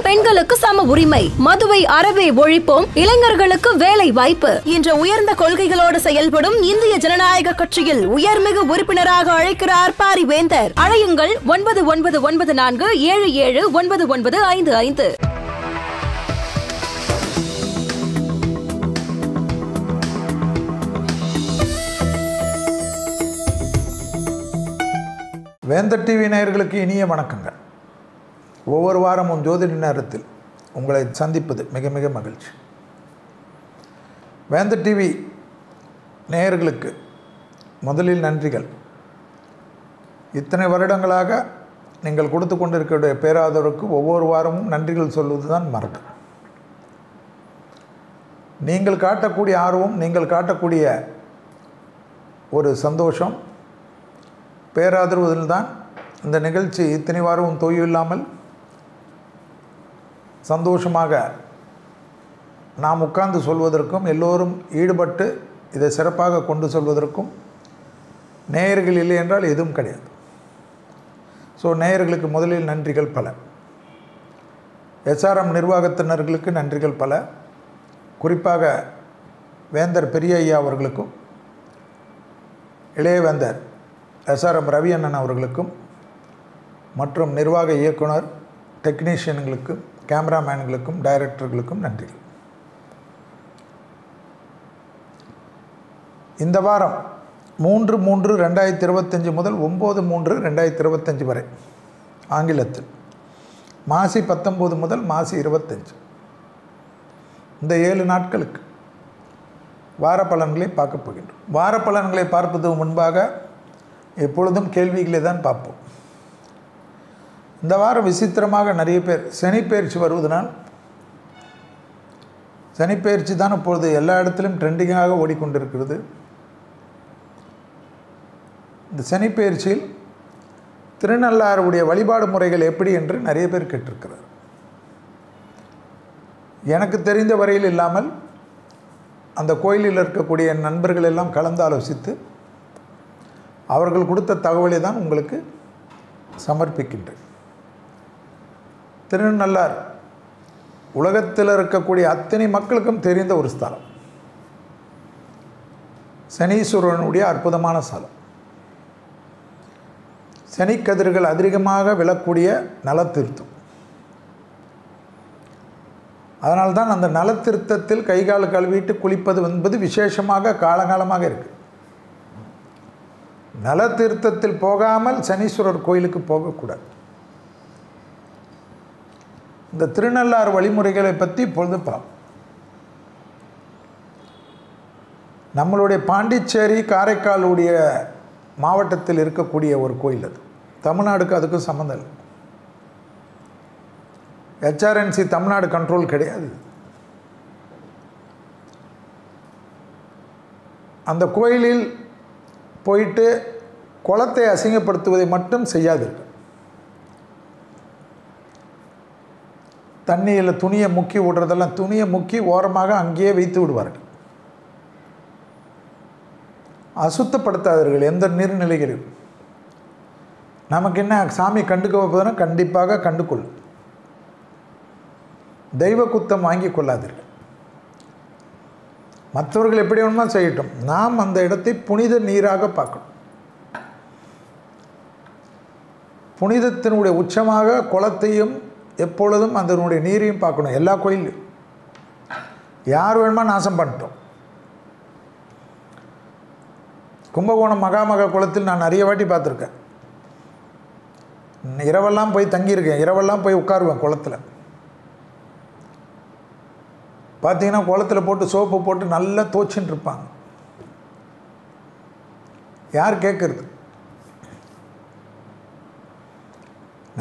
பெண்களுக்கு சம உரிமை, மதுவை அறவே ஒழிப்போம், இளைஞர்களுக்கு வேலை வாய்ப்பு என்ற உயர்ந்த கொள்கைகளோடு செயல்படும் இந்திய ஜனநாயக கட்சியில் உயர்மிகு உறுப்பினராக அழைக்கிறார் பாரிவேந்தர். அழையுங்கள் 9914779955. வேந்தர் டிவி நேயர்களுக்கு இனிய வணக்கங்கள். ஒவ்வொரு வாரமும் ஜோதிட நேரத்தில் உங்களை சந்திப்பது மிக மிக மகிழ்ச்சி. வேந்தர் டிவி நேயர்களுக்கு முதலில் நன்றிகள். இத்தனை வருடங்களாக நீங்கள் கொடுத்து கொண்டிருக்கிற பேராதவருக்கு ஒவ்வொரு வாரமும் நன்றிகள் சொல்வது தான் மரபு. நீங்கள் காட்டக்கூடிய ஆர்வம், நீங்கள் காட்டக்கூடிய ஒரு சந்தோஷம், பேராதரவுதில் தான் இந்த நிகழ்ச்சி இத்தனை வாரமும் தொய்வு இல்லாமல் சந்தோஷமாக நாம் உட்கார்ந்து சொல்வதற்கும், எல்லோரும் ஈடுபட்டு இதை சிறப்பாக கொண்டு செல்வதற்கும் நேயர்கள் இல்லை என்றால் எதுவும் கிடையாது. ஸோ நேயர்களுக்கு முதலில் நன்றிகள் பல. SRM நிர்வாகத்தினர்களுக்கு நன்றிகள் பல. குறிப்பாக வேந்தர் பெரிய ஐயா அவர்களுக்கும், இளைய வேந்தர் SRM ரவி அண்ணன் அவர்களுக்கும், மற்றும் நிர்வாக இயக்குனர், டெக்னீஷியன்களுக்கும், கேமராமேன்களுக்கும், டைரக்டர்களுக்கும் நன்றிகள். இந்த வாரம் 3/3/2025 முதல் 9/3/2025 வரை ஆங்கிலத்தில், மாசி 19 முதல் மாசி 25, இந்த 7 நாட்களுக்கு வார பலன்களை பார்க்க போகின்றோம். வார பலன்களை பார்ப்பதற்கு முன்பாக எப்பொழுதும் கேள்விகளை தான் பார்ப்போம். இந்த வாரம் விசித்திரமாக நிறைய பேர் சனிப்பெயர்ச்சி வருவதனால், சனிப்பெயர்ச்சி தான் இப்பொழுது எல்லா இடத்திலும் ட்ரெண்டிங்காக ஓடிக்கொண்டிருக்கிறது. இந்த சனிப்பெயர்ச்சியில் திருநள்ளாறுடைய வழிபாடு முறைகள் எப்படி என்று நிறைய பேர் கேட்டிருக்கிறார். எனக்கு தெரிந்த வரையில் இல்லாமல் அந்த கோயிலில் இருக்கக்கூடிய நண்பர்கள் எல்லாம் கலந்து ஆலோசித்து அவர்கள் கொடுத்த தகவலை தான் உங்களுக்கு சமர்ப்பிக்கின்றேன். திருநள்ளார் உலகத்தில் இருக்கக்கூடிய அத்தனை மக்களுக்கும் தெரிந்த ஒரு ஸ்தலம். சனீஸ்வரனுடைய அற்புதமான ஸ்தலம். சனிக்கதிர்கள் அதிகமாக விழக்கூடிய நலத்தீர்த்தம். அதனால்தான் அந்த நலத்தீர்த்தத்தில் கைகால் கழுவிட்டு குளிப்பது என்பது விசேஷமாக காலகாலமாக இருக்குது. நலத்தீர்த்தத்தில் போகாமல் சனீஸ்வரர் கோயிலுக்கு போகக்கூடாது. இந்த திருநள்ளாறு வழிமுறைகளை பற்றி இப்பொழுது பார்ப்போம். நம்மளுடைய பாண்டிச்சேரி, காரைக்காலுடைய மாவட்டத்தில் இருக்கக்கூடிய ஒரு கோயில் அது. தமிழ்நாடுக்கு அதுக்கும் சம்மந்தம் இல்லை. HRNC தமிழ்நாடு கண்ட்ரோல் கிடையாது. அந்த கோயிலில் போயிட்டு குளத்தை அசிங்கப்படுத்துவதை மட்டும் செய்யாதீர்கள். தண்ணியில் துணியை முக்கி விடுறதெல்லாம் துணியை முக்கி ஓரமாக அங்கேயே வைத்து விடுவார்கள். அசுத்தப்படுத்தாதீர்கள் எந்த நீர்நிலைகளிலும். நமக்கு என்ன சாமி கண்டுக்க வைப்பதுன்னா கண்டிப்பாக கண்டுகொள்ளும். தெய்வ குத்தம் வாங்கி கொள்ளாதீர்கள். மற்றவர்கள் எப்படி வேணுமா செய்யட்டும், நாம் அந்த இடத்தை புனித நீராக பார்க்கணும். புனிதத்தினுடைய உச்சமாக குளத்தையும் எப்பொழுதும் அதனுடைய நீரையும் பார்க்கணும். எல்லா கோயிலும் யார் வேணுமா நாசம் பண்ணிட்டோம். கும்பகோணம் மகாமக குளத்தில் நான் நிறைய வாட்டி பார்த்துருக்கேன். இரவெல்லாம் போய் தங்கியிருக்கேன். இரவெல்லாம் போய் உட்காருவேன் குளத்தில். பார்த்தீங்கன்னா குளத்தில் போட்டு சோப்பு போட்டு நல்லா தோச்சின்னு இருப்பாங்க. யார் கேட்குறது?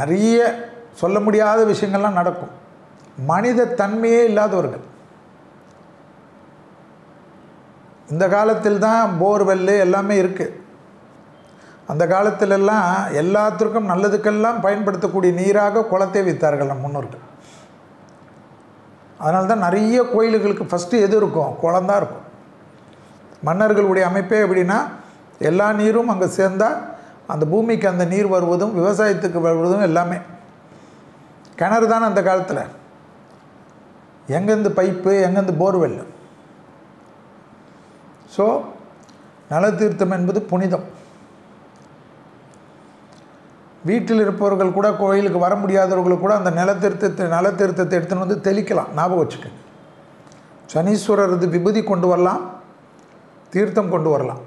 நிறைய சொல்ல முடியாத விஷயங்கள்லாம் நடக்கும். மனித தன்மையே இல்லாதவர்கள். இந்த காலத்தில் தான் போர்வெல்லு எல்லாமே இருக்குது. அந்த காலத்திலெல்லாம் எல்லாத்திற்கும் நல்லதுக்கெல்லாம் பயன்படுத்தக்கூடிய நீராக குளத்தை வைத்தார்கள் நம் முன்னோர்கள். அதனால தான் நிறைய கோயில்களுக்கு ஃபஸ்ட்டு எது இருக்கும்? குளம்தான் இருக்கும். மன்னர்களுடைய அமைப்பே எப்படின்னா, எல்லா நீரும் அங்கே சேர்ந்தால் அந்த பூமிக்கு அந்த நீர் வருவதும் விவசாயத்துக்கு வருவதும் எல்லாமே. கிணறு தானே அந்த காலத்தில், எங்கேருந்து பைப்பு, எங்கேருந்து போர்வெல். ஸோ நலத்தீர்த்தம் என்பது புனிதம். வீட்டில் இருப்பவர்கள் கூட, கோயிலுக்கு வர முடியாதவர்கள் கூட அந்த நலத்தீர்த்தத்தை எடுத்துன்னு வந்து தெளிக்கலாம். ஞாபகம் வச்சுக்கோங்க. சனீஸ்வரர் இது விபூதி கொண்டு வரலாம், தீர்த்தம் கொண்டு வரலாம்,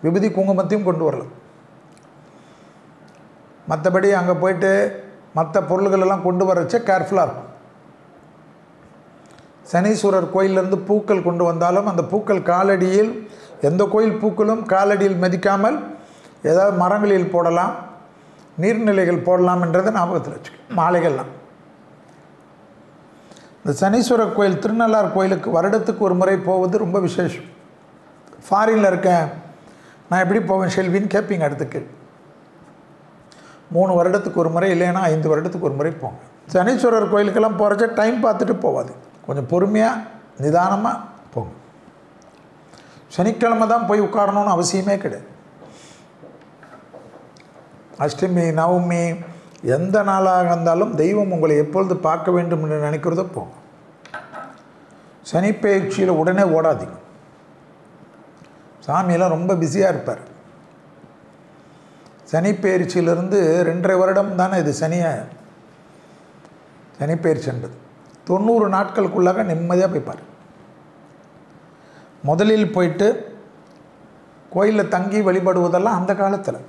விபூதி குங்குமத்தையும் கொண்டு வரலாம். மற்றபடி அங்கே போய்ட்டு மற்ற பொருள்களெல்லாம் கொண்டு வரச்ச கேர்ஃபுல்லாக இருக்கும். சனீஸ்வரர் கோயிலிருந்து பூக்கள் கொண்டு வந்தாலும் அந்த பூக்கள் காலடியில், எந்த கோயில் பூக்களும் காலடியில் மிதிக்காமல் ஏதாவது மரங்களில் போடலாம், நீர்நிலைகள் போடலாம் என்றதை ஞாபகத்தில் வச்சுக்கோங்க. மாலைகள்லாம் இந்த சனீஸ்வரர் கோயில், திருநள்ளார் கோயிலுக்கு வருடத்துக்கு ஒரு முறை போவது ரொம்ப விசேஷம். ஃபாரினில் இருக்கேன், நான் எப்படி போவேன் ஷெல்வின்னு கேட்பீங்க. அடுத்துக்கு 3 வருடத்துக்கு ஒரு முறை, இல்லைன்னா 5 வருடத்துக்கு ஒரு முறை போங்க. சனீஸ்வரர் கோயிலுக்கெல்லாம் போகிறச்ச டைம் பார்த்துட்டு போவாது, கொஞ்சம் பொறுமையாக நிதானமாக போங்க. சனிக்கிழமை தான் போய் உட்காரணும்னு அவசியமே கிடையாது. அஷ்டமி, நவமி, எந்த நாளாக இருந்தாலும் தெய்வம் உங்களை எப்பொழுது பார்க்க வேண்டும் என்று நினைக்கிறதோ போங்க. சனிப்பெயர்ச்சியில் உடனே ஓடாதீங்க. சாமியெல்லாம் ரொம்ப பிஸியாக இருப்பார். சனிப்பெயர்ச்சியிலிருந்து 2.5 வருடம் தானே இது சனிப்பெயர்ச்சி என்பது. 90 நாட்களுக்குள்ளாக நிம்மதியாக போய்ப்பார். முதலில் போயிட்டு கோயிலில் தங்கி வழிபடுவதெல்லாம் அந்த காலத்தில்.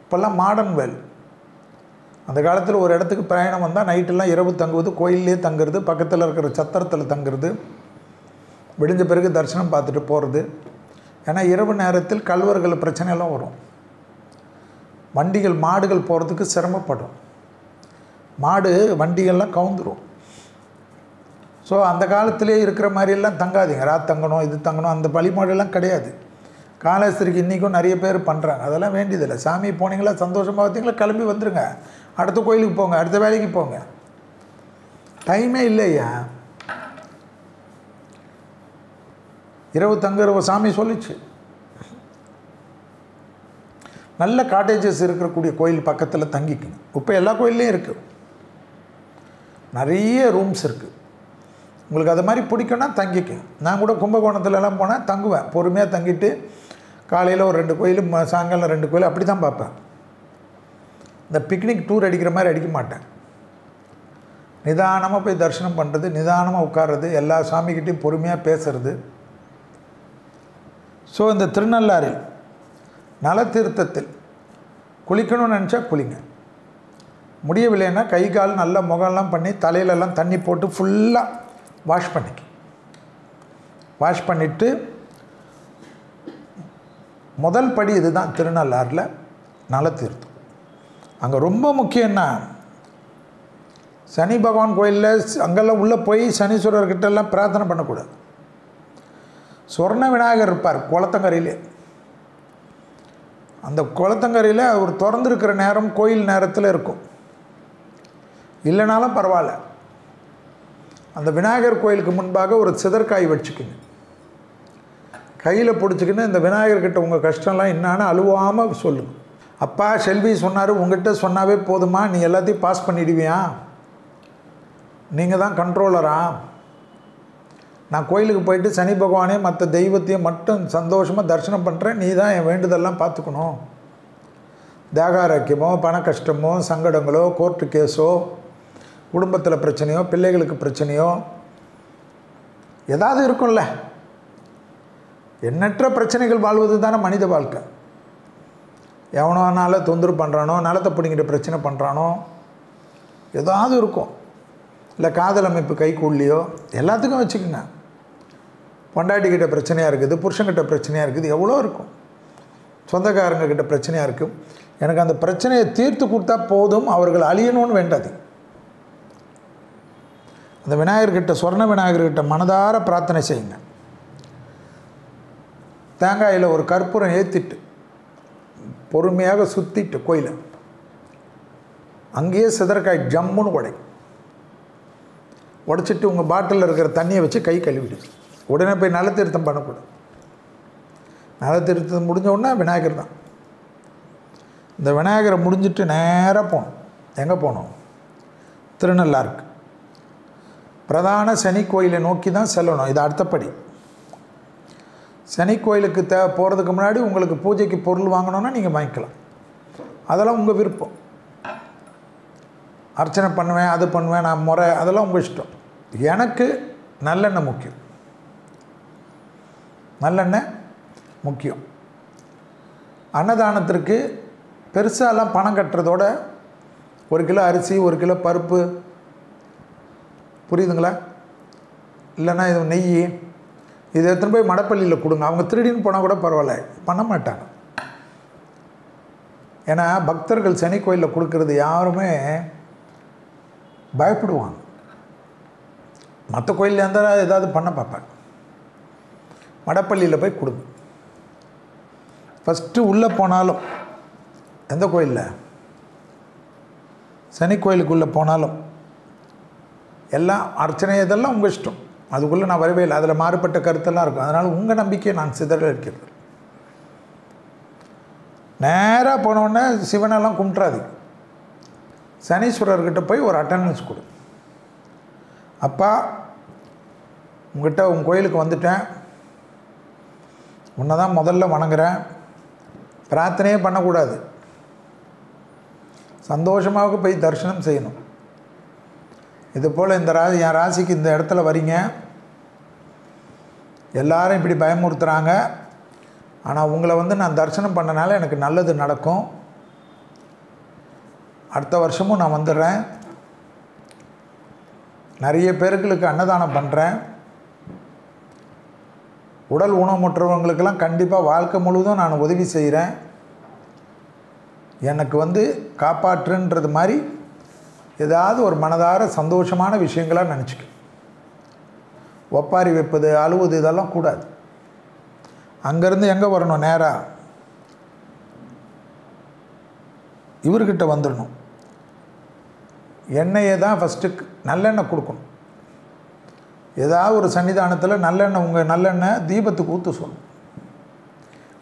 இப்போல்லாம் மாடர்ன் வேல். அந்த காலத்தில் ஒரு இடத்துக்கு பிரயாணம் வந்தால் நைட்டெல்லாம் இரவு தங்குவது, கோயிலே தங்குறது, பக்கத்தில் இருக்கிற சத்திரத்தில் தங்குறது, விடிஞ்ச பிறகு தரிசனம் பார்த்துட்டு போகிறது. ஏன்னா இரவு நேரத்தில் கல்வர்கள் பிரச்சனையெல்லாம் வரும். வண்டிகள், மாடுகள் போகிறதுக்கு சிரமப்படும். மாடு வண்டிகள்லாம் கவுந்துரும். ஸோ அந்த காலத்திலே இருக்கிற மாதிரியெல்லாம் தங்காதீங்க. தங்கணும், இது தங்கணும், அந்த வழிபாடெல்லாம் கிடையாது. காலேஸ்வரிக்கு இன்றைக்கும் நிறைய பேர் பண்ணுறாங்க. அதெல்லாம் வேண்டியதில்லை. சாமி போனீங்களா, சந்தோஷமாக பார்த்தீங்களா, கிளம்பி வந்துடுங்க, அடுத்த கோயிலுக்கு போங்க, அடுத்த வேலைக்கு போங்க. டைமே இல்லையா. இரவு தங்குற சாமி சொல்லிச்சு. நல்ல காட்டேஜஸ் இருக்கக்கூடிய கோயில் பக்கத்தில் தங்கிக்குங்க. இப்போ எல்லா கோயில்லையும் இருக்குது, நிறைய ரூம்ஸ் இருக்குது. உங்களுக்கு அது மாதிரி பிடிக்குன்னா தங்கிக்குங்க. நான் கூட கும்பகோணத்துலலாம் போனால் தங்குவேன். பொறுமையாக தங்கிட்டு காலையில் ஒரு 2 கோயில், சாயங்காலம் 2 கோயில், அப்படி தான் பார்ப்பேன். இந்த பிக்னிக் டூர் அடிக்கிற மாதிரி அடிக்க மாட்டேன். நிதானமாக போய் தரிசனம் பண்ணுறது, நிதானமாக உட்கார்றது, எல்லா சாமிக்கிட்டையும் பொறுமையாக பேசுறது. ஸோ இந்த திருநள்ளாறில் நலத்தீர்த்தத்தில் குளிக்கணும்னு நினச்சா குளிங்க. முடியவில்லைன்னா கை கால் நல்லா முகம்லாம் பண்ணி தலையிலெல்லாம் தண்ணி போட்டு ஃபுல்லாக வாஷ் பண்ணிவிட்டு முதல் படி இது தான் திருநள்ளாறில் நலத்தீர்த்தம். அங்கே ரொம்ப முக்கியம்னா சனி பகவான் கோயிலில் அங்கெல்லாம் உள்ளே போய் சனீஸ்வரர்கிட்டெல்லாம் பிரார்த்தனை பண்ணக்கூடாது. சொர்ண விநாயகர் இருப்பார் குளத்தங்கரையிலே. அந்த குளத்தங்கரையில் அவர் திறந்துருக்கிற நேரம் கோயில் நேரத்தில் இருக்கும், இல்லைனாலும் பரவாயில்ல. அந்த விநாயகர் கோயிலுக்கு முன்பாக ஒரு சிதற்காய் வச்சுக்கிங்க, கையில் பிடிச்சிக்கின்னு இந்த விநாயகர்கிட்ட உங்கள் கஷ்டம்லாம் என்னான்னு அழுவாமல் சொல்லுங்க. அப்பா செல்வி சொன்னார், உங்கள்கிட்ட சொன்னாவே போதுமா, நீ எல்லாத்தையும் பாஸ் பண்ணிடுவியா, நீங்கள் தான் கண்ட்ரோலரா, நான் கோயிலுக்கு போயிட்டு சனி பகவானே மற்ற தெய்வத்தையும் மட்டும் சந்தோஷமாக தரிசனம் பண்ணுறேன், நீ தான் என் வேண்டுதெல்லாம் பார்த்துக்கணும். தேகாரோக்கியமோ, பண கஷ்டமோ, சங்கடங்களோ, கோர்ட்டு கேஸோ, குடும்பத்தில் பிரச்சனையோ, பிள்ளைகளுக்கு பிரச்சனையோ ஏதாவது இருக்கும்ல. எண்ணற்ற பிரச்சனைகள் வாழ்வது தானே மனித வாழ்க்கை. எவனோனால தொந்தரவு பண்ணுறானோ, நலத்தை பிடிங்கிட்ட பிரச்சனை பண்ணுறானோ, ஏதாவது இருக்கும். இல்லை காதல் அமைப்பு கைக்கூடலையோ, எல்லாத்துக்கும் வச்சுக்கோங்க. பொண்டாட்டிக்கிட்ட பிரச்சனையாக இருக்குது, புருஷன்கிட்ட பிரச்சனையாக இருக்குது, எவ்வளோ இருக்கும். சொந்தக்காரங்கக்கிட்ட பிரச்சனையாக இருக்கும். எனக்கு அந்த பிரச்சனையை தீர்த்து கொடுத்தா போதும், அவர்கள் அழியணும்னு வேண்டாது. அந்த விநாயகர்கிட்ட, சொர்ண விநாயகர்கிட்ட மனதார பிரார்த்தனை செய்யுங்க. தேங்காயில் ஒரு கற்பூரம் ஏற்றிட்டு பொறுமையாக சுற்றிட்டு கோயிலை அங்கேயே சிதறக்காய் ஜம்முன்னு உடைச்சிட்டு உங்கள் பாட்டிலில் இருக்கிற தண்ணியை வச்சு கை கழுவிடு. உடனே போய் நலத்தீர்த்தம் பண்ணக்கூடாது. நலத்தீர்த்தம் முடிஞ்ச உடனே விநாயகர் தான். இந்த விநாயகரை முடிஞ்சிட்டு நேராக போகணும். எங்கே போகணும்? திருநள்ளாருக்கு பிரதான சனி கோயிலை நோக்கி தான் செல்லணும். இது அடுத்தபடி. சனி கோயிலுக்கு போகிறதுக்கு முன்னாடி உங்களுக்கு பூஜைக்கு பொருள் வாங்கணுன்னா நீங்கள் வாங்கிக்கலாம். அதெல்லாம் உங்கள் விருப்பம். அர்ச்சனை பண்ணுவேன், அது பண்ணுவேன், நான் முறை, அதெல்லாம் உங்கள் இஷ்டம். எனக்கு நல்லெண்ணெய் முக்கியம். நல்லெண்ணெய் முக்கியம். அன்னதானத்திற்கு பெருசாலாம் பணம் கட்டுறதோட 1 கிலோ அரிசி, 1 கிலோ பருப்பு, புரியுதுங்களா? இல்லைன்னா இது நெய், இதை எடுத்துன்னு போய் மடப்பள்ளியில் கொடுங்க. அவங்க திருடின்னு போனால் கூட பரவாயில்ல, பண்ண மாட்டாங்க. ஏன்னா பக்தர்கள் சனி கோயிலில் கொடுக்கறது யாருமே பயப்படுவாங்க. மற்ற கோயிலில் இருந்தால் ஏதாவது பண்ண பார்ப்பாங்க. மடப்பள்ளியில் போய் கொடுங்க. ஃபஸ்ட்டு உள்ளே போனாலும் எந்த கோயிலில், சனி கோயிலுக்குள்ளே போனாலும் எல்லாம் அர்ச்சனை இதெல்லாம் உங்கள் இஷ்டம். அதுக்குள்ளே நான் வரவே இல்லை. அதில் மாறுபட்ட கருத்தெல்லாம் இருக்கும். அதனால் உங்கள் நம்பிக்கையை நான் சிதற இருக்கிறது. நேராக போனோடனே சிவனெல்லாம் கும்பிட்றாது. சனீஸ்வரர்கிட்ட போய் ஒரு அட்டண்டன்ஸ் கொடு. அப்பா, உங்கள்கிட்ட உங்கள் கோயிலுக்கு வந்துட்டேன், உன்னை தான் முதல்ல வணங்குறேன். பிரார்த்தனையே பண்ணக்கூடாது, சந்தோஷமாக போய் தரிசனம் செய்யணும். இது போல் இந்த என் ராசிக்கு இந்த இடத்துல வரீங்க, எல்லாரும் இப்படி பயமுறுத்துகிறாங்க, ஆனால் உங்களை நான் தரிசனம் பண்ணனால எனக்கு நல்லது நடக்கும். அடுத்த வருஷமும் நான் வந்துடுறேன். நிறைய பேர்களுக்கு அன்னதானம் பண்ணுறேன். உடல் ஊனமுற்றவங்களுக்கெல்லாம் கண்டிப்பாக வாழ்க்கை முழுவதும் நான் உதவி செய்கிறேன். எனக்கு காப்பாற்றுன்றது மாதிரி ஏதாவது ஒரு மனதார சந்தோஷமான விஷயங்களாக நினச்சிக்க. ஒப்பாரி வைப்பது, அழுவது இதெல்லாம் கூடாது. அங்கேருந்து எங்கே வரணும்? நேராக இவர்கிட்ட வந்துடணும். எண்ணெயை தான் ஃபஸ்ட்டு நல்லெண்ணெய் கொடுக்கணும். ஏதாவது ஒரு சன்னிதானத்தில் நல்லெண்ணெய், உங்கள் நல்லெண்ணெய் தீபத்துக்கு ஊற்ற சொல்லணும்.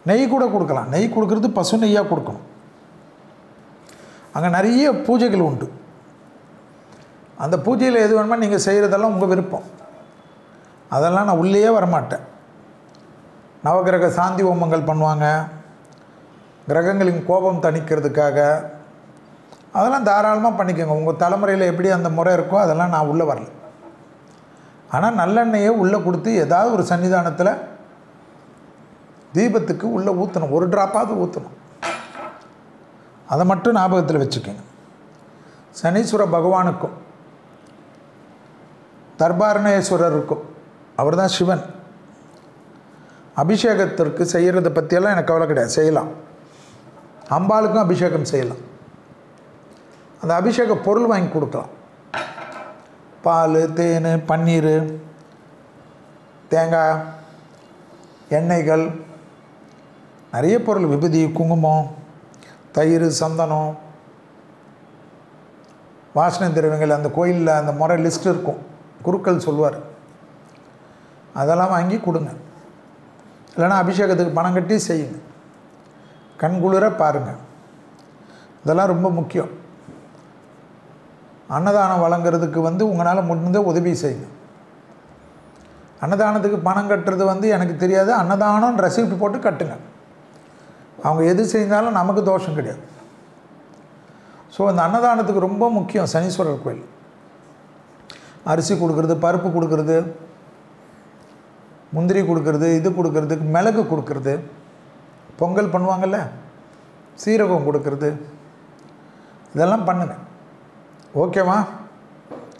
நெய் கூட கொடுக்கலாம். நெய் கொடுக்குறது பசு நெய்யாக கொடுக்கணும். அங்கே நிறைய பூஜைகள் உண்டு. அந்த பூஜையில் எது வேணுமோ நீங்கள் செய்கிறதெல்லாம் உங்கள் விருப்பம். அதெல்லாம் நான் உள்ளேயே வரமாட்டேன். நவகிரக சாந்தி ஹோமங்கள் பண்ணுவாங்க, கிரகங்களின் கோபம் தணிக்கிறதுக்காக. அதெல்லாம் தாராளமாக பண்ணிக்கோங்க. உங்கள் தலைமுறையில் எப்படி அந்த முறை இருக்கோ அதெல்லாம் நான் உள்ளே வரல. ஆனால் நல்லெண்ணெயை உள்ளே கொடுத்து ஏதாவது ஒரு சன்னிதானத்தில் தீபத்துக்கு உள்ளே ஊற்றணும். ஒரு ட்ராப்பாவது ஊற்றணும். அதை மட்டும் ஞாபகத்தில் வச்சுக்கோங்க. சனீஸ்வர பகவானுக்கும் தர்பாரணேஸ்வரருக்கும், அவர் தான் சிவன், அபிஷேகத்திற்கு செய்கிறத பற்றியெல்லாம் எனக்கு கவலை கிடையாது. செய்யலாம். அம்பாளுக்கும் அபிஷேகம் செய்யலாம். அந்த அபிஷேக பொருள் வாங்கி கொடுக்கலாம். பால், தேன், பன்னீர், தேங்காய், எண்ணெய்கள், நிறைய பொருள், விபூதி, குங்குமம், தயிர், சந்தனம், வாசனை திரவியங்கள். அந்த கோயிலில் அந்த முறை லிஸ்ட் இருக்கும், குருக்கள் சொல்லுவார். அதெல்லாம் வாங்கி கொடுங்க. இல்லைன்னா அபிஷேகத்துக்கு பணம் கட்டி செய்யுங்க. கண்குளிர பாருங்கள். இதெல்லாம் ரொம்ப முக்கியம். அன்னதானம் வழங்குறதுக்கு உங்களால் முடிந்த உதவி செய்யுங்க. அன்னதானத்துக்கு பணம் கட்டுறது எனக்கு தெரியாது. அன்னதானம் ரெசிப்ட் போட்டு கட்டுங்க. அவங்க எது செஞ்சாலும் நமக்கு தோஷம் கிடையாது. ஸோ இந்த அன்னதானத்துக்கு ரொம்ப முக்கியம் சனீஸ்வரர் கோயில். அரிசி கொடுக்குறது, பருப்பு கொடுக்குறது, முந்திரி கொடுக்குறது, இது கொடுக்குறதுக்கு மிளகு கொடுக்குறது, பொங்கல் பண்ணுவாங்கள்ல, சீரகம் கொடுக்குறது, இதெல்லாம் பண்ணுங்க. ஓகேவா?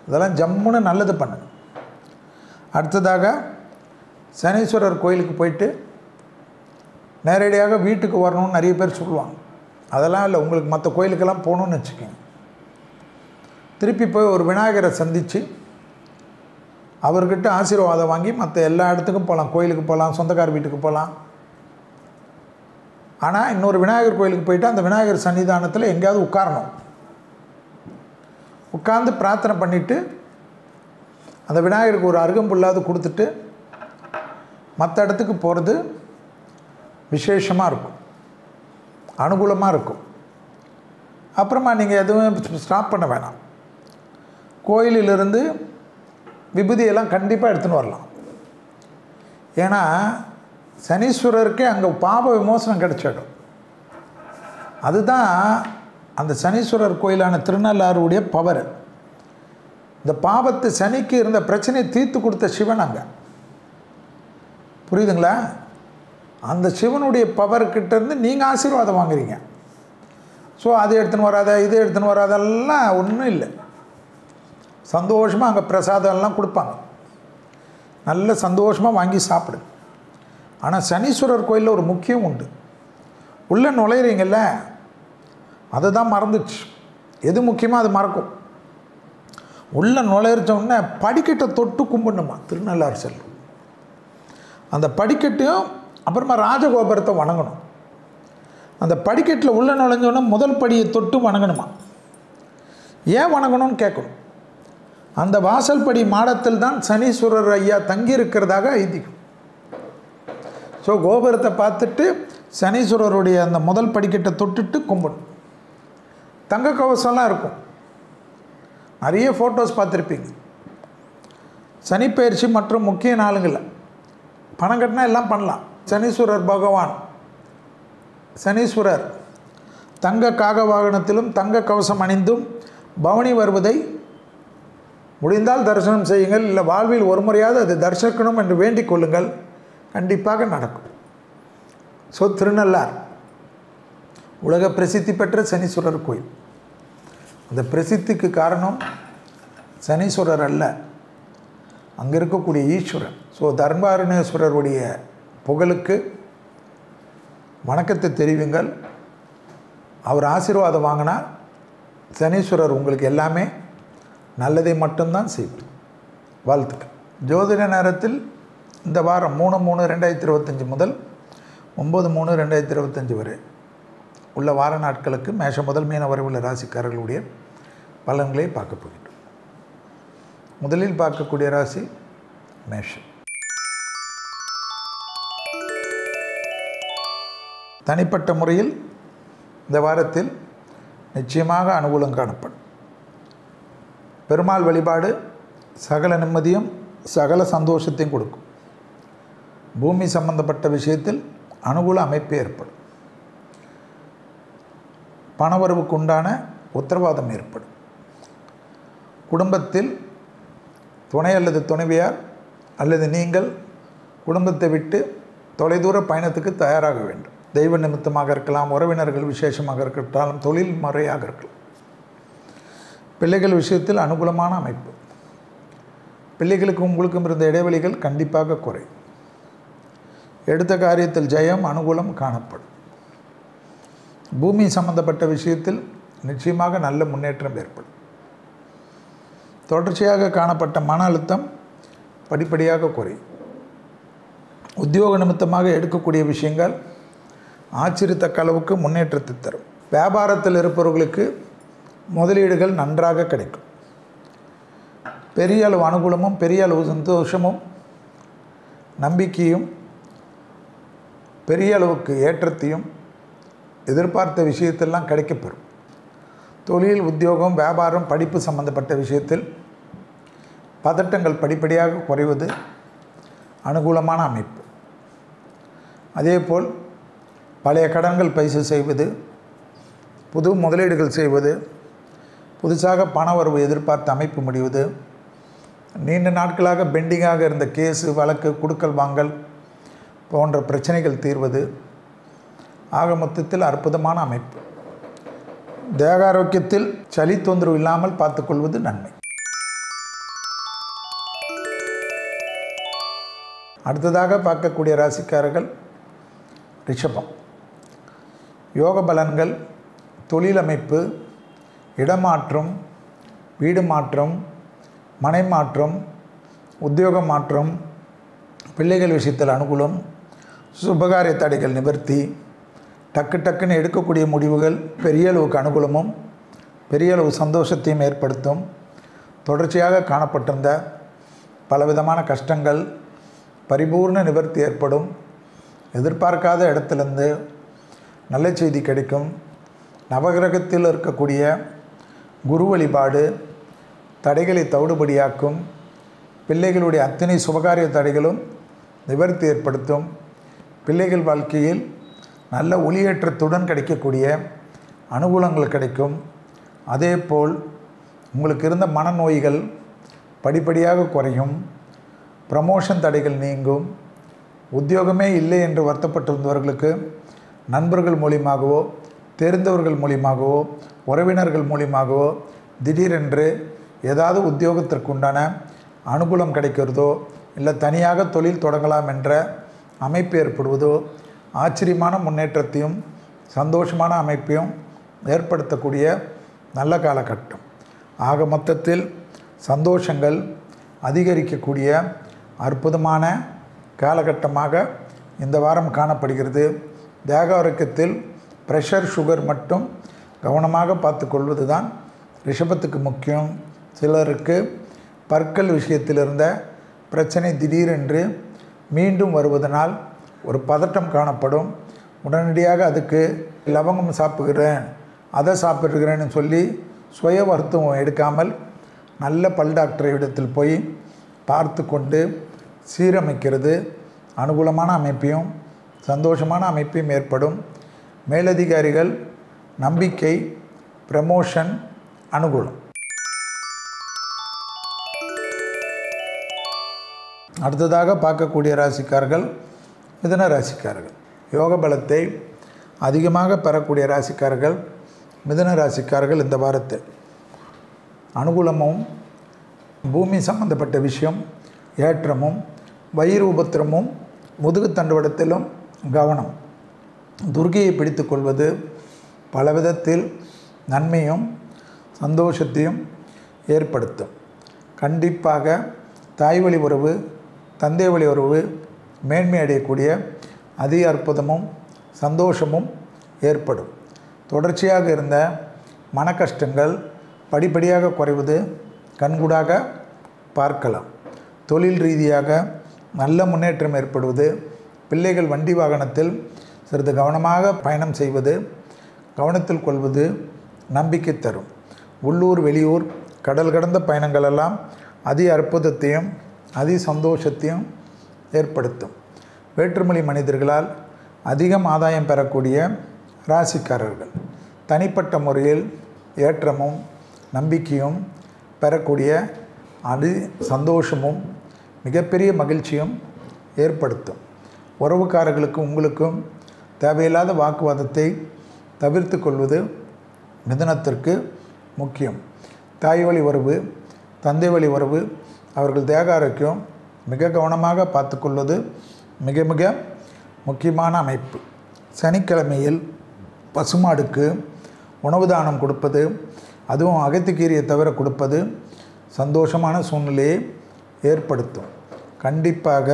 இதெல்லாம் ஜம்முன்னு நல்லது பண்ணுங்க. அடுத்ததாக சனீஸ்வரர் கோயிலுக்கு போயிட்டு நேரடியாக வீட்டுக்கு வரணும்னு நிறைய பேர் சொல்லுவாங்க. அதெல்லாம் இல்லை. உங்களுக்கு மற்ற கோயிலுக்கெல்லாம் போகணுன்னு வச்சுக்கோங்க. திருப்பி போய் ஒரு விநாயகரை சந்தித்து அவர்கிட்ட ஆசீர்வாதம் வாங்கி மற்ற எல்லா இடத்துக்கும் போகலாம். கோயிலுக்கு போகலாம், சொந்தக்கார வீட்டுக்கு போகலாம். ஆனால் இன்னொரு விநாயகர் கோயிலுக்கு போயிட்டு அந்த விநாயகர் சன்னிதானத்தில் எங்கேயாவது உட்காரணும். உட்கார்ந்து பிரார்த்தனை பண்ணிவிட்டு அந்த விநாயகருக்கு ஒரு அருகம்புல்லாவது கொடுத்துட்டு மற்ற இடத்துக்கு போகிறது விசேஷமாக இருக்கும், அனுகூலமாக இருக்கும். அப்புறமா நீங்கள் எதுவும் ஸ்டாப் பண்ண வேணாம். கோயிலிலிருந்து விபூதியெல்லாம் கண்டிப்பாக எடுத்துன்னு வரலாம். ஏன்னா சனீஸ்வரருக்கே அங்கே பாப விமோசனம் கிடைச்சிடும். அதுதான் அந்த சனீஸ்வரர் கோயிலான திருநள்ளாறுடைய பவர். இந்த பாபத்து சனிக்கு இருந்த பிரச்சனையை தீர்த்து கொடுத்த சிவன் அங்கே, புரியுதுங்களா? அந்த சிவனுடைய பவர்கிட்டேருந்து நீங்கள் ஆசீர்வாதம் வாங்குறீங்க. ஸோ அது எடுத்துன்னு வராத, இது எடுத்துன்னு வராதெல்லாம் ஒன்றும் இல்லை. சந்தோஷமாக அங்கே பிரசாதம்லாம் கொடுப்பாங்க, நல்ல சந்தோஷமாக வாங்கி சாப்பிடுங்க. ஆனால் சனீஸ்வரர் கோயிலில் ஒரு முக்கியம் உண்டு. உள்ளே நுழையிறீங்கல்ல, அதை தான் மறந்துச்சு. எது முக்கியமாக அது மறக்கும். உள்ளே நுழையிறச்சோடனே படிக்கட்டை தொட்டு கும்பிடணுமா திருநள்ளாறு செல்லும். அந்த படிக்கட்டையும் அப்புறமா ராஜகோபுரத்தை வணங்கணும். அந்த படிக்கட்டில் உள்ளே நுழைஞ்சோடனே முதல் படியை தொட்டு வணங்கணுமா. ஏன் வணங்கணும்னு கேட்கணும். அந்த வாசல் படி மாடத்தில் தான் சனீஸ்வரர் ஐயா தங்கி இருக்கிறதாக ஐதீகம். ஸோ கோபுரத்தை பார்த்துட்டு சனீஸ்வரருடைய அந்த முதல் படிக்கட்டை தொட்டுட்டு கும்பிடணும். தங்க கவசம்லாம் இருக்கும், நிறைய ஃபோட்டோஸ் பார்த்துருப்பீங்க. சனிப்பெயர்ச்சி மற்றும் முக்கிய நாளுங்களில் பணம் கட்டினா எல்லாம் பண்ணலாம். சனீஸ்வரர் பகவான் சனீஸ்வரர் தங்க காக வாகனத்திலும் தங்க கவசம் அணிந்தும் பவனி வருவதை முடிந்தால் தரிசனம் செய்யுங்கள். இல்லை வாழ்வில் ஒரு முறையாவது அதை தரிசிக்கணும் என்று வேண்டிக் கொள்ளுங்கள், கண்டிப்பாக நடக்கும். ஸோ திருநள்ளார் உலக பிரசித்தி பெற்ற சனீஸ்வரர் கோயில். அந்த பிரசித்திக்கு காரணம் சனீஸ்வரர் அல்ல, அங்கே இருக்கக்கூடிய ஈஸ்வரன். ஸோ தர்மாரண்யேஸ்வரருடைய புகழுக்கு வணக்கத்தை தெரிவிங்கள். அவர் ஆசீர்வாதம் வாங்கினா சனீஸ்வரர் உங்களுக்கு எல்லாமே நல்லதை மட்டும்தான் செய்வார். வாழ்த்துக்கள். ஜோதிட நேரத்தில் இந்த வாரம் 3/3/2025 முதல் 9/3/2025 வரை உள்ள வார நாட்களுக்கு மேஷம் முதல் மீன வரை உள்ள ராசிக்காரர்களுடைய பலன்களை பார்க்க போகின்றோம். முதலில் பார்க்கக்கூடிய ராசி மேஷம். தனிப்பட்ட முறையில் இந்த வாரத்தில் நிச்சயமாக அனுகூலம் காணப்படும். பெருமாள் வழிபாடு சகல நிம்மதியும் சகல சந்தோஷத்தையும் கொடுக்கும். பூமி சம்பந்தப்பட்ட விஷயத்தில் அனுகூல அமைப்பு ஏற்படும். பணவரவுக்கு உண்டான உத்தரவாதம் ஏற்படும். குடும்பத்தில் துணை அல்லது துணைவியார் அல்லது நீங்கள் குடும்பத்தை விட்டு தொலைதூர பயணத்துக்கு தயாராக வேண்டும். தெய்வ நிமித்தமாக இருக்கலாம், உறவினர்கள் விசேஷமாக இருக்கட்டாலும், தொழில் முறையாக இருக்கலாம். பிள்ளைகள் விஷயத்தில் அனுகூலமான அமைப்பு. பிள்ளைகளுக்கும் உங்களுக்கும் இருந்த இடைவெளிகள் கண்டிப்பாக குறை. எடுத்த காரியத்தில் ஜெயம் அனுகூலம் காணப்படும். பூமி சம்பந்தப்பட்ட விஷயத்தில் நிச்சயமாக நல்ல முன்னேற்றம் ஏற்படும். தொடர்ச்சியாக காணப்பட்ட மன அழுத்தம் படிப்படியாக குறையும். உத்தியோக நிமித்தமாக எடுக்கக்கூடிய விஷயங்கள் ஆச்சரியத்தக்க அளவுக்கு முன்னேற்றத்தை தரும். வியாபாரத்தில் இருப்பவர்களுக்கு முதலீடுகள் நன்றாக கிடைக்கும். பெரிய அளவு அனுகூலமும் பெரிய அளவு சந்தோஷமும் நம்பிக்கையும் பெரிய அளவுக்கு ஏற்றத்தையும் எதிர்பார்த்த விஷயத்தெல்லாம் கிடைக்கப்பெறும். தொழில், உத்தியோகம், வியாபாரம், படிப்பு சம்பந்தப்பட்ட விஷயத்தில் பதட்டங்கள் படிப்படியாக குறைவது அனுகூலமான அமைப்பு. அதேபோல் பழைய கடன்கள் பைசல் செய்வது, புது முதலீடுகள் செய்வது, புதுசாக பண வரவு எதிர்பார்த்த அமைப்பு முடிவது, நீண்ட நாட்களாக பெண்டிங்காக இருந்த கேஸு வழக்கு கொடுக்கல் வாங்கல் போன்ற பிரச்சனைகள் தீர்வது, ஆக மொத்தத்தில் அற்புதமான அமைப்பு. தேக ஆரோக்கியத்தில் சளி தொந்தரவு இல்லாமல் பார்த்துக்கொள்வது நன்மை. அடுத்ததாக பார்க்கக்கூடிய ராசிக்காரர்கள் ரிஷபம். யோக பலன்கள், தொழில் அமைப்பு, இடமாற்றம், வீடு மாற்றம், மனை மாற்றம், உத்தியோக மாற்றம், பிள்ளைகள் விஷயத்தில் அனுகூலம், சுபகாரிய தடைகள் நிவர்த்தி, டக்குன்னு எடுக்கக்கூடிய முடிவுகள் பெரிய அளவுக்கு அனுகூலமும் பெரிய அளவு சந்தோஷத்தையும் ஏற்படுத்தும். தொடர்ச்சியாக காணப்பட்டிருந்த பலவிதமான கஷ்டங்கள் பரிபூர்ண நிவர்த்தி ஏற்படும். எதிர்பார்க்காத இடத்துலேருந்து நல்ல செய்தி கிடைக்கும். நவகிரகத்தில் இருக்கக்கூடிய குரு வழிபாடு தடைகளை தவிடுபடியாக்கும். பிள்ளைகளுடைய அத்தனை சுபகாரிய தடைகளும் நிவர்த்தி ஏற்படுத்தும். பிள்ளைகள் வாழ்க்கையில் நல்ல ஒளியேற்றத்துடன் கிடைக்கக்கூடிய அனுகூலங்கள் கிடைக்கும். அதேபோல் உங்களுக்கு இருந்த மனநோய்கள் படிப்படியாக குறையும். ப்ரமோஷன் தடைகள் நீங்கும். உத்தியோகமே இல்லை என்று வருத்தப்பட்டிருந்தவர்களுக்கு நண்பர்கள் மூலியமாகவோ தெரிந்தவர்கள் மூலியமாகவோ உறவினர்கள் மூலியமாகவோ திடீரென்று ஏதாவது உத்தியோகத்திற்கு உண்டான அனுகூலம் கிடைக்கிறதோ இல்லை தனியாக தொழில் தொடங்கலாம் என்ற அமைப்பு ஏற்படுவதோ ஆச்சரியமான முன்னேற்றத்தையும் சந்தோஷமான அமைப்பையும் ஏற்படுத்தக்கூடிய நல்ல காலகட்டம். ஆக மொத்தத்தில் சந்தோஷங்கள் அதிகரிக்கக்கூடிய அற்புதமான காலகட்டமாக இந்த வாரம் காணப்படுகிறது. தேக ஆரோக்கியத்தில் ப்ரெஷர் சுகர் மட்டும் கவனமாக பார்த்து கொள்வது தான் ரிஷபத்துக்கு முக்கியம். சிலருக்கு பற்கள் விஷயத்தில் இருந்த பிரச்சனை திடீரென்று மீண்டும் வருவதனால் ஒரு பதட்டம் காணப்படும். உடனடியாக அதுக்கு லவங்கம் சாப்பிடுகிறேன் அதை சாப்பிடுகிறேன்னு சொல்லி சுய வருத்தம் எடுக்காமல் நல்ல பல் டாக்டரை இடத்தில் போய் பார்த்து கொண்டு சீரமைக்கிறது அனுகூலமான அமைப்பையும் சந்தோஷமான அமைப்பையும் ஏற்படும். மேலதிகாரிகள் நம்பிக்கை, ப்ரமோஷன் அனுகூலம். அடுத்ததாக பார்க்கக்கூடிய ராசிக்காரர்கள் மிதுன ராசிக்காரர்கள். யோக பலத்தை அதிகமாக பெறக்கூடிய ராசிக்காரர்கள் மிதுன ராசிக்காரர்கள் இந்த வாரத்தில் அனுகூலமும் பூமி சம்பந்தப்பட்ட விஷயம் ஏற்றமும் வயிறு உபத்திரமும் முதுகு தண்டுவடத்திலும் கவனம். துர்க்கையை பிடித்து கொள்வது பல விதத்தில் நன்மையும் சந்தோஷத்தையும் ஏற்படுத்தும். கண்டிப்பாக தாய் வழி உறவு தந்தை வழி உறவு மேன்மை அடையக்கூடிய அதிக அற்புதமும் சந்தோஷமும் ஏற்படும். தொடர்ச்சியாக இருந்த மன கஷ்டங்கள் படிப்படியாக குறைவது கண்கூடாக பார்க்கலாம். தொழில் ரீதியாக நல்ல முன்னேற்றம் ஏற்படுவது. பிள்ளைகள் வண்டி வாகனத்தில் சிறிது கவனமாக பயணம் செய்வது கவனத்தில் கொள்வது நம்பிக்கை தரும். உள்ளூர் வெளியூர் கடல் கடந்த பயணங்களெல்லாம் அதி அற்புதத்தையும் அதி சந்தோஷத்தையும் ஏற்படுத்தும். வேற்றுமொழி மனிதர்களால் அதிகம் ஆதாயம் பெறக்கூடிய ராசிக்காரர்கள் தனிப்பட்ட முறையில் ஏற்றமும் நம்பிக்கையும் பெறக்கூடிய அதி சந்தோஷமும் மிகப்பெரிய மகிழ்ச்சியும் ஏற்படுத்தும். உறவுக்காரர்களுக்கும் உங்களுக்கும் தேவையில்லாத வாக்குவாதத்தை தவிர்த்து கொள்வது மிதுனத்திற்கு முக்கியம். தாய் வழி உறவு தந்தை வழி உறவு அவர்கள் தேக ஆரோக்கியம் மிக கவனமாக பார்த்து கொள்வது மிக மிக முக்கியமான அமைப்பு. சனிக்கிழமையில் பசுமாடுக்கு உணவு தானம் கொடுப்பது, அதுவும் அகத்திக்கீரையை தவிர கொடுப்பது சந்தோஷமான சூழ்நிலையை ஏற்படுத்தும். கண்டிப்பாக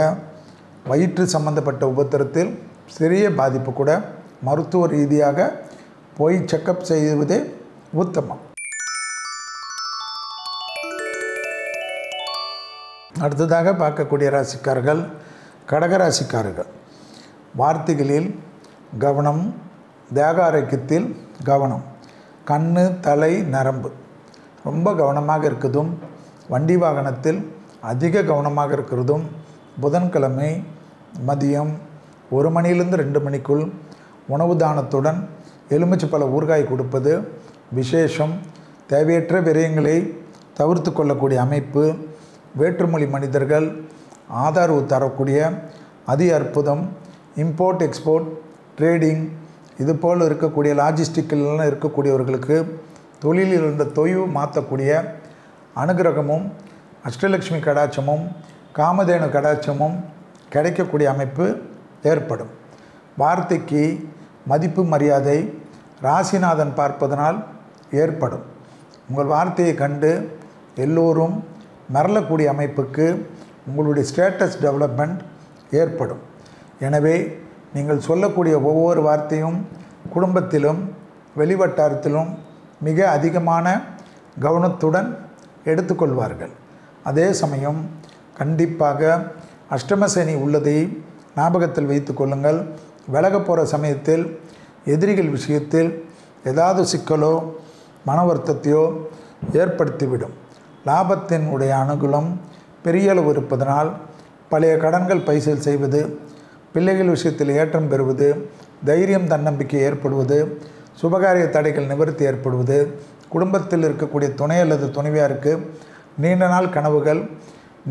வயிற்று சம்பந்தப்பட்ட உபத்திரத்தில் சிறிய பாதிப்பு கூட மருத்துவ ரீதியாக போய் செக்கப் செய்வதே உத்தமம். அடுத்ததாக பார்க்கக்கூடிய ராசிக்காரர்கள் கடகராசிக்காரர்கள். வார்த்தைகளில் கவனம், தேக ஆரோக்கியத்தில் கவனம், கண்ணு தலை நரம்பு ரொம்ப கவனமாக இருக்கிறதும் வண்டி வாகனத்தில் அதிக கவனமாக இருக்கிறதும் புதன்கிழமை மதியம் 1 மணியிலிருந்து 2 மணிக்குள் உணவு தானத்துடன் எலுமிச்சைப்பழ ஊறுகாய் கொடுப்பது விசேஷம். தேவையற்ற விரயங்களை தவிர்த்து கொள்ளக்கூடிய அமைப்பு. வேற்றுமொழி மனிதர்கள் ஆதரவு தரக்கூடிய அதி அற்புதம். இம்போர்ட் எக்ஸ்போர்ட் ட்ரேடிங் இதுபோல் இருக்கக்கூடிய லாஜிஸ்டிக்கெல்லாம் இருக்கக்கூடியவர்களுக்கு தொழிலில் இருந்த தொய்வு மாற்றக்கூடிய அனுகிரகமும் அஷ்டலட்சுமி கடாட்சமும் காமதேனு கடாட்சமும் கிடைக்கக்கூடிய அமைப்பு ஏற்படும். வார்த்தைக்கு மதிப்பு மரியாதை ராசிநாதன் பார்ப்பதனால் ஏற்படும். உங்கள் வார்த்தையை கண்டு எல்லோரும் மறலக்கூடிய அமைப்புக்கு உங்களுடைய ஸ்டேட்டஸ் டெவலப்மெண்ட் ஏற்படும். எனவே நீங்கள் சொல்லக்கூடிய ஒவ்வொரு வார்த்தையும் குடும்பத்திலும் வெளிவட்டாரத்திலும் மிக அதிகமான கவனத்துடன் எடுத்துக்கொள்வார்கள். அதே சமயம் கண்டிப்பாக அஷ்டமசனி உள்ளதை ஞாபகத்தில் வைத்து கொள்ளுங்கள். விலக போகிற சமயத்தில் எதிரிகள் விஷயத்தில் ஏதாவது சிக்கலோ மன வருத்தத்தையோ ஏற்படுத்திவிடும். லாபத்தின் உடைய அனுகூலம் பெரிய அளவு இருப்பதனால் பழைய கடன்கள் பைசல் செய்வது, பிள்ளைகள் விஷயத்தில் ஏற்றம் பெறுவது, தைரியம் தன்னம்பிக்கை ஏற்படுவது, சுபகாரிய தடைகள் நிவர்த்தி ஏற்படுவது, குடும்பத்தில் இருக்கக்கூடிய துணை அல்லது துணைவியாருக்கு நீண்ட நாள் கனவுகள்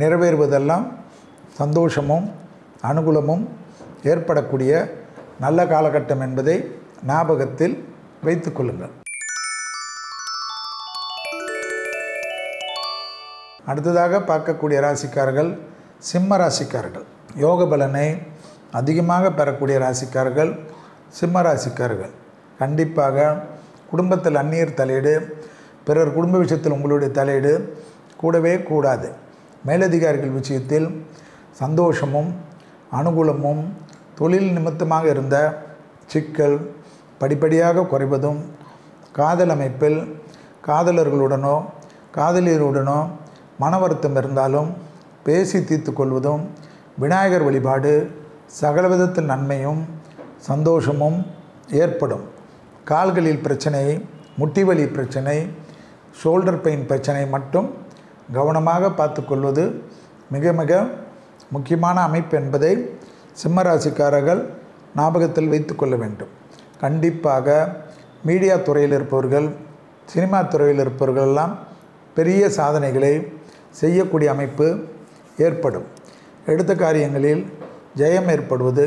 நிறைவேறுவதெல்லாம் சந்தோஷமும் அனுகூலமும் ஏற்படக்கூடிய நல்ல காலகட்டம் என்பதை ஞாபகத்தில் வைத்து கொள்ளுங்கள். அடுத்ததாக பார்க்கக்கூடிய ராசிக்காரர்கள் சிம்ம ராசிக்காரர்கள். யோக பலனை அதிகமாக பெறக்கூடிய ராசிக்காரர்கள் சிம்ம ராசிக்காரர்கள். கண்டிப்பாக குடும்பத்தில் அந்நியர் தலையீடு, பிறர் குடும்ப விஷயத்தில் உங்களுடைய தலையீடு கூடவே கூடாது. மேலதிகாரிகள் விஷயத்தில் சந்தோஷமும் அனுகூலமும், தொழில் நிமித்தமாக இருந்த சிக்கல் படிப்படியாக குறைவதும், காதல் அமைப்பில் காதலர்களுடனோ காதலியருடனோ மன வருத்தம் இருந்தாலும் பேசி தீர்த்து கொள்வதும், விநாயகர் வழிபாடு சகலவிதத்தில் நன்மையும் சந்தோஷமும் ஏற்படும். கால்களில் பிரச்சனை, முட்டி வலி பிரச்சனை, ஷோல்டர் பெயின் பிரச்சனை மட்டும் கவனமாக பார்த்து கொள்வது மிக மிக முக்கியமான அமைப்பு என்பதை சிம்மராசிக்காரர்கள் ஞாபகத்தில் வைத்து கொள்ள வேண்டும். கண்டிப்பாக மீடியா துறையில் இருப்பவர்கள், சினிமா துறையில் இருப்பவர்கள் எல்லாம் பெரிய சாதனைகளை செய்யக்கூடிய அமைப்பு ஏற்படும். எடுத்த காரியங்களில் ஜெயம் ஏற்படுவது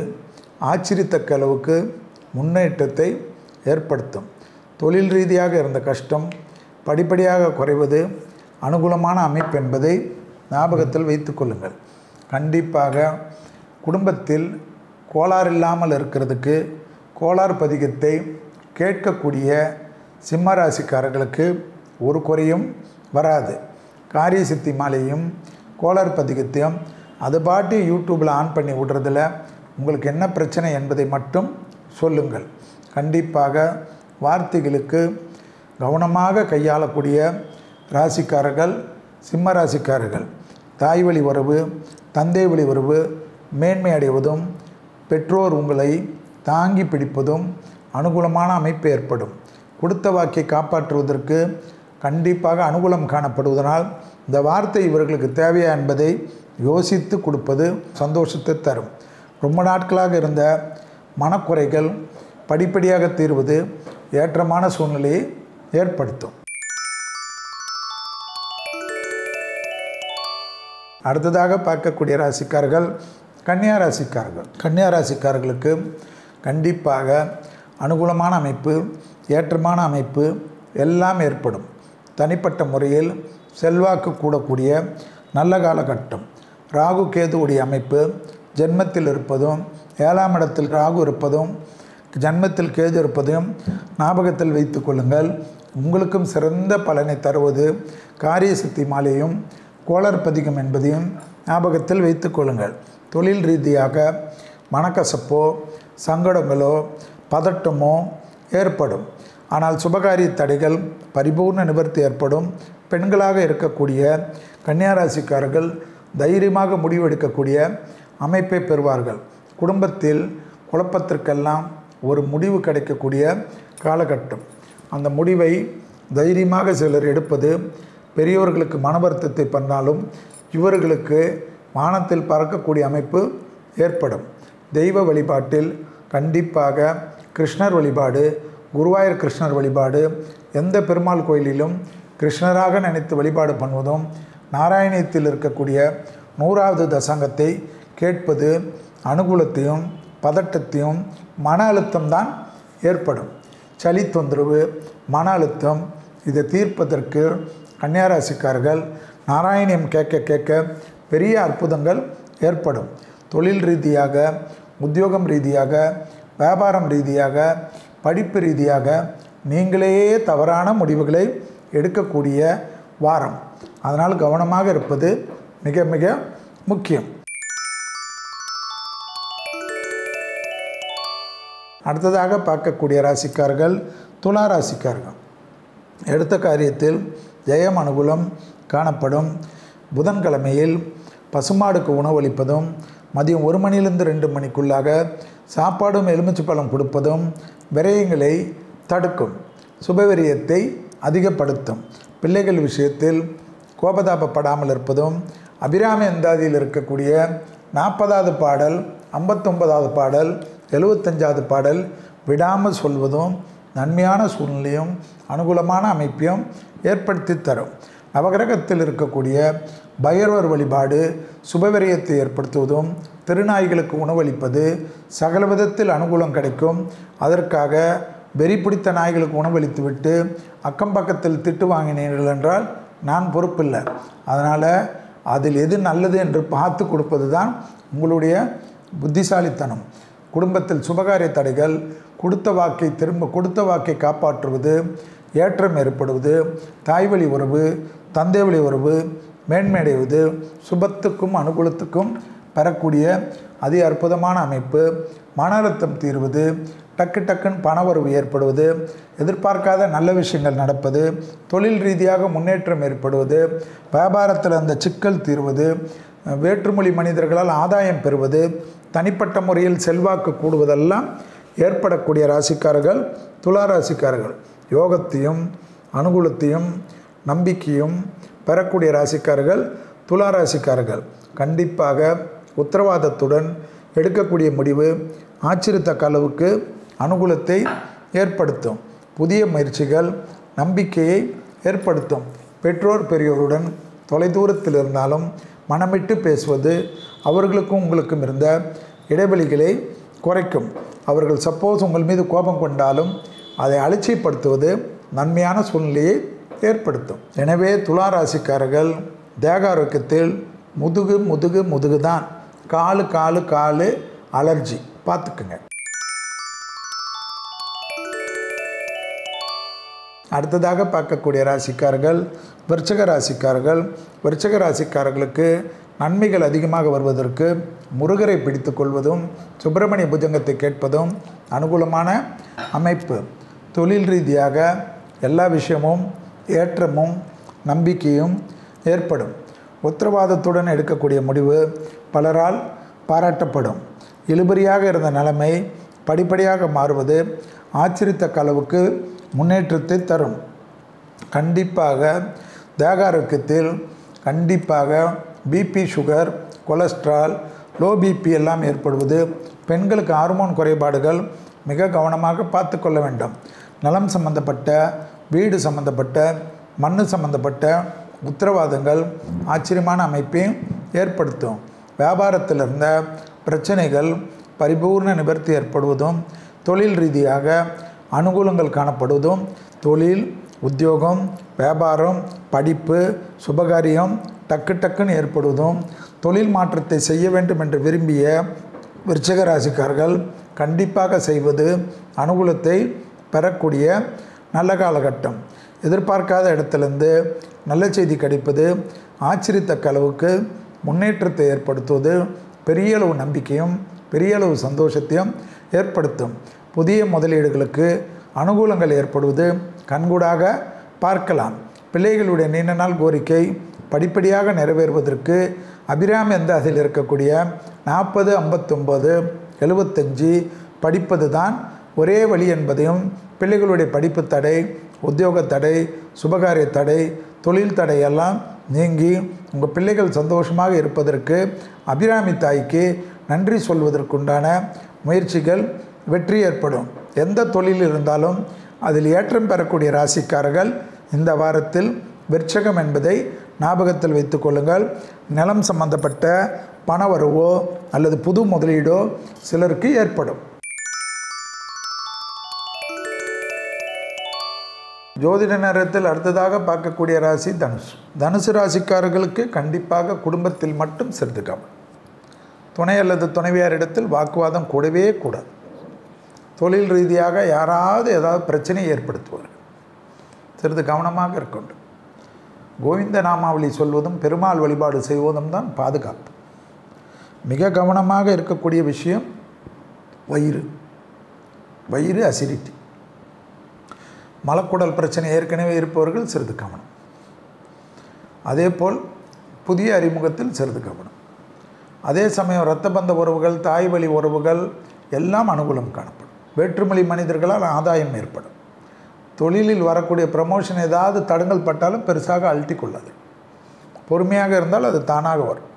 ஆச்சரியத்தக்க அளவுக்கு முன்னேற்றத்தை ஏற்படுத்தும். தொழில் ரீதியாக இருந்த கஷ்டம் படிப்படியாக குறைவது அனுகூலமான அமைப்பு என்பதை ஞாபகத்தில் வைத்து கொள்ளுங்கள். கண்டிப்பாக குடும்பத்தில் கோளாறு இல்லாமல் இருக்கிறதுக்கு கோளாறு பதிகத்தை கேட்கக்கூடிய சிம்ம ராசிக்காரர்களுக்கு ஒரு குறையும் வராது. காரிய சித்தி மாலையும் கோளாறு பதிகத்தையும் அது பாட்டு யூடியூப்பில் ஆன் பண்ணி விடுறதில் உங்களுக்கு என்ன பிரச்சனை என்பதை மட்டும் சொல்லுங்கள். கண்டிப்பாக வார்த்தைகளுக்கு கவனமாக கையாளக்கூடிய ராசிக்காரர்கள் சிம்ம ராசிக்காரர்கள். தாய் வழி உறவு, தந்தை வழி உறவு மேன்மை அடைவதும், பெற்றோர் உங்களை தாங்கி பிடிப்பதும் அனுகூலமான அமைப்பு ஏற்படும். கொடுத்த வாக்கை காப்பாற்றுவதற்கு கண்டிப்பாக அனுகூலம் காணப்படுவதனால் இந்த வார்த்தை இவர்களுக்கு தேவையா என்பதை யோசித்து கொடுப்பது சந்தோஷத்தை தரும். ரொம்ப நாட்களாக இருந்த மனக்குறைகள் படிப்படியாக தீர்வது ஏற்றமான சூழ்நிலையை ஏற்படுத்தும். அடுத்ததாக பார்க்கக்கூடிய ராசிக்காரர்கள் கன்னியா ராசிக்காரர்கள். கன்னியா ராசிக்காரர்களுக்கு கண்டிப்பாக அனுகூலமான அமைப்பு, ஏற்றமான அமைப்பு எல்லாம் ஏற்படும். தனிப்பட்ட முறையில் செல்வாக்கு கூடக்கூடிய நல்ல காலகட்டம். ராகு கேதுவுடைய அமைப்பு ஜென்மத்தில் இருப்பதும், 7ஆம் இடத்தில் ராகு இருப்பதும், ஜன்மத்தில் கேது இருப்பதையும் ஞாபகத்தில் வைத்து கொள்ளுங்கள். உங்களுக்கும் சிறந்த பலனை தருவது காரிய சித்தி மாலையும் கோளர் பதிகம் என்பதையும் ஞாபகத்தில் வைத்து கொள்ளுங்கள். தொழில் ரீதியாக மனக்கசப்போ சங்கடங்களோ பதட்டமோ ஏற்படும். ஆனால் சுபகாரிய தடைகள் பரிபூர்ண நிவர்த்தி ஏற்படும். பெண்களாக இருக்கக்கூடிய கன்னியாராசிக்காரர்கள் தைரியமாக முடிவெடுக்கக்கூடிய அமைப்பை பெறுவார்கள். குடும்பத்தில் குழப்பத்திற்கெல்லாம் ஒரு முடிவு கிடைக்கக்கூடிய காலகட்டம். அந்த முடிவை தைரியமாக சிலர் எடுப்பது பெரியோர்களுக்கு மன வருத்தத்தை பண்ணாலும் இவர்களுக்கு வானத்தில் பறக்கக்கூடிய அமைப்பு ஏற்படும். தெய்வ வழிபாட்டில் கண்டிப்பாக கிருஷ்ணர் வழிபாடு, குருவாயூர் கிருஷ்ணர் வழிபாடு, எந்த பெருமாள் கோயிலிலும் கிருஷ்ணராக நினைத்து வழிபாடு பண்ணுவதும், நாராயணியத்தில் இருக்கக்கூடிய 100வது தசங்கத்தை கேட்பது அனுகூலத்தையும் பதட்டத்தையும் மன அழுத்தம்தான் ஏற்படும். சளி தொந்தரவு, மன அழுத்தம் இதை தீர்ப்பதற்கு கன்னியாராசிக்காரர்கள் நாராயணியம் கேட்க கேட்க பெரிய அற்புதங்கள் ஏற்படும். தொழில் ரீதியாக, உத்தியோகம் ரீதியாக, வியாபாரம் ரீதியாக, படிப்பு ரீதியாக நீங்களே தவறான முடிவுகளை எடுக்கக்கூடிய வாரம். அதனால் கவனமாக இருப்பது மிக மிக முக்கியம். அடுத்ததாக பார்க்கக்கூடிய ராசிக்காரர்கள் துலா ராசிக்காரர்கள். எடுத்த காரியத்தில் ஜெயம் அனுகூலம் காணப்படும். புதன்கிழமையில் பசுமாடுக்கு உணவளிப்பதும், மதியம் 1 மணியிலிருந்து 2 மணிக்குள்ளாக சாப்பாடும் எலுமிச்சை பழம் கொடுப்பதும் விரயங்களை தடுக்கும். சுபவிரியத்தை அதிகப்படுத்தும். பிள்ளைகள் விஷயத்தில் கோபதாபப்படாமல் இருப்பதும், அபிராமி அந்தாதியில் இருக்கக்கூடிய 40வது பாடல், 59வது பாடல், 75வது பாடல் விடாமல் சொல்வதும் நன்மையான சூழ்நிலையும் அனுகூலமான அமைப்பையும் ஏற்படுத்தி தரும். நவகிரகத்தில் இருக்கக்கூடிய பைரவர் வழிபாடு சுபவிரயத்தை ஏற்படுத்துவதும், திருநாய்களுக்கு உணவளிப்பது சகல விதத்தில் அனுகூலம் கிடைக்கும். அதற்காக வெறி பிடித்த நாய்களுக்கு உணவளித்துவிட்டு அக்கம் பக்கத்தில் திட்டு வாங்கினீர்கள் என்றால் நான் பொறுப்பில்லை. அதனால் அதில் எது நல்லது என்று பார்த்து கொடுப்பது தான் உங்களுடைய புத்திசாலித்தனம். குடும்பத்தில் சுபகாரிய தடைகள், கொடுத்த வாக்கை காப்பாற்றுவது, ஏற்றம் ஏற்படுவது, தாய்வழி உறவு, தந்தை வழி உறவு மேன்மையடைவது, சுபத்துக்கும் அனுகூலத்துக்கும் பெறக்கூடிய அதி அற்புதமான அமைப்பு. மன அழுத்தம் தீர்வது, டக்குன்னு பணவரவு ஏற்படுவது, எதிர்பார்க்காத நல்ல விஷயங்கள் நடப்பது, தொழில் ரீதியாக முன்னேற்றம் ஏற்படுவது, வியாபாரத்தில் அந்த சிக்கல் தீர்வது, வேற்றுமொழி மனிதர்களால் ஆதாயம் பெறுவது, தனிப்பட்ட முறையில் செல்வாக்கு கூடுவதெல்லாம் ஏற்படக்கூடிய ராசிக்காரர்கள் துலா ராசிக்காரர்கள். யோகத்தையும் அனுகூலத்தையும் நம்பிக்கையும் பெறக்கூடிய ராசிக்காரர்கள் துலா ராசிக்காரர்கள். கண்டிப்பாக உத்தரவாதத்துடன் எடுக்கக்கூடிய முடிவு ஆச்சரியத்தக்க அளவுக்கு அனுகூலத்தை ஏற்படுத்தும். புதிய முயற்சிகள் நம்பிக்கையை ஏற்படுத்தும். பெற்றோர் பெரியோருடன் தொலைதூரத்தில் இருந்தாலும் மனமிட்டு பேசுவது அவர்களுக்கும் உங்களுக்கும் இருந்த இடைவெளிகளை குறைக்கும். அவர்கள் சப்போஸ் உங்கள் மீது கோபம் கொண்டாலும் அதை அலட்சியப்படுத்துவது நன்மையான சூழ்நிலையை ஏற்படுத்தும். எனவே துலா ராசிக்காரர்கள் தேக ஆரோக்கியத்தில் முதுகு தான். காலு அலர்ஜி பார்த்துக்குங்க. அடுத்ததாக பார்க்கக்கூடிய ராசிக்காரர்கள் விருச்சிக ராசிக்காரர்கள். விருச்சிக ராசிக்காரர்களுக்கு நன்மைகள் அதிகமாக வருவதற்கு முருகரை பிடித்து கொள்வதும் சுப்பிரமணிய புஜங்கத்தை கேட்பதும் அனுகூலமான அமைப்பு. தொழில் ரீதியாக எல்லா விஷயமும் ஏற்றமும் நம்பிக்கையும் ஏற்படும். உத்தரவாதத்துடன் எடுக்கக்கூடிய முடிவு பலரால் பாராட்டப்படும். இழுபறியாக இருந்த நிலைமை படிப்படியாக மாறுவது ஆச்சரியத்தக்க அளவுக்கு முன்னேற்றத்தை தரும். கண்டிப்பாக தேக ஆரோக்கியத்தில் கண்டிப்பாக BP, sugar, cholesterol, low BP எல்லாம் ஏற்படுவது. பெண்களுக்கு ஹார்மோன் குறைபாடுகள் மிக கவனமாக பார்த்து கொள்ள வேண்டும். நலம் சம்பந்தப்பட்ட, வீடு சம்பந்தப்பட்ட, மண் சம்பந்தப்பட்ட உத்தரவாதங்கள் ஆச்சரியமான அமைப்பை ஏற்படுத்தும். வியாபாரத்தில் இருந்த பிரச்சனைகள் பரிபூர்ண நிவர்த்தி ஏற்படுவதும், தொழில் ரீதியாக அனுகூலங்கள் காணப்படுவதும், தொழில், உத்தியோகம், வியாபாரம், படிப்பு, சுபகாரியம் டக்குன்னு ஏற்படுவதும், தொழில் மாற்றத்தை செய்ய வேண்டும் என்று விரும்பிய விருச்சிக ராசிக்காரர்கள் கண்டிப்பாக செய்வது அனுகூலத்தை பெறக்கூடிய நல்ல காலகட்டம். எதிர்பார்க்காத இடத்திலிருந்து நல்ல செய்தி கிடைப்பது ஆச்சரியத்தக்க அளவுக்கு முன்னேற்றத்தை ஏற்படுத்துவது பெரிய அளவு நம்பிக்கையும் பெரிய அளவு சந்தோஷத்தையும் ஏற்படுத்தும். புதிய முதலீடுகளுக்கு அனுகூலங்கள் ஏற்படுவது கண்கூடாக பார்க்கலாம். பிள்ளைகளுடைய நீண்ட நாள் கோரிக்கை படிப்படியாக நிறைவேறுவதற்கு அபிராமி அந்தாதியில் இருக்கக்கூடிய 40, 59, 75 படிப்பது தான் ஒரே வழி என்பதையும், பிள்ளைகளுடைய படிப்பு தடை, உத்தியோக தடை, சுபகாரிய தடை, தொழில் தடை எல்லாம் நீங்கி உங்கள் பிள்ளைகள் சந்தோஷமாக இருப்பதற்கு அபிராமி தாய்க்கு நன்றி சொல்வதற்குண்டான முயற்சிகள் வெற்றி ஏற்படும். எந்த தொழில் இருந்தாலும் அதில் ஏற்றம் பெறக்கூடிய ராசிக்காரர்கள் இந்த வாரத்தில் விருச்சகம் என்பதை ஞாபகத்தில் வைத்துக் கொள்ளுங்கள். நிலம் சம்பந்தப்பட்ட பண வரவோ அல்லது புது முதலீடோ சிலருக்கு ஏற்படும். ஜோதிட நேரத்தில் அடுத்ததாக பார்க்கக்கூடிய ராசி தனுசு. தனுசு ராசிக்காரர்களுக்கு கண்டிப்பாக குடும்பத்தில் மட்டும் சிறிது கவனம். துணை அல்லது துணைவியாரிடத்தில் வாக்குவாதம் கூடவே கூடாது. தொழில் ரீதியாக யாராவது ஏதாவது பிரச்சனை ஏற்படுத்துவார்கள். சிறிது கவனமாக இருக்கணும். கோவிந்த நாமாவளி சொல்வதும் பெருமாள் வழிபாடு செய்வதும் தான் பாதுகாப்பு. மிக கவனமாக இருக்கக்கூடிய விஷயம் வயிறு அசிடிட்டி, மலக்குடல் பிரச்சனை ஏற்கனவே இருப்பவர்கள் சிறிது கவனம். அதேபோல் புதிய அறிமுகத்தில் சிறிது கவனம். அதே சமயம் இரத்த பந்த உறவுகள், தாய் வழி உறவுகள் எல்லாம் அனுகூலம் காணப்படும். வேற்றுமொழி மனிதர்களால் ஆதாயம் ஏற்படும். தொழிலில் வரக்கூடிய ப்ரமோஷன் ஏதாவது தடங்கல் பட்டாலும் பெருசாக அழட்டி கொள்ளாது. பொறுமையாக இருந்தால் அது தானாக வரும்.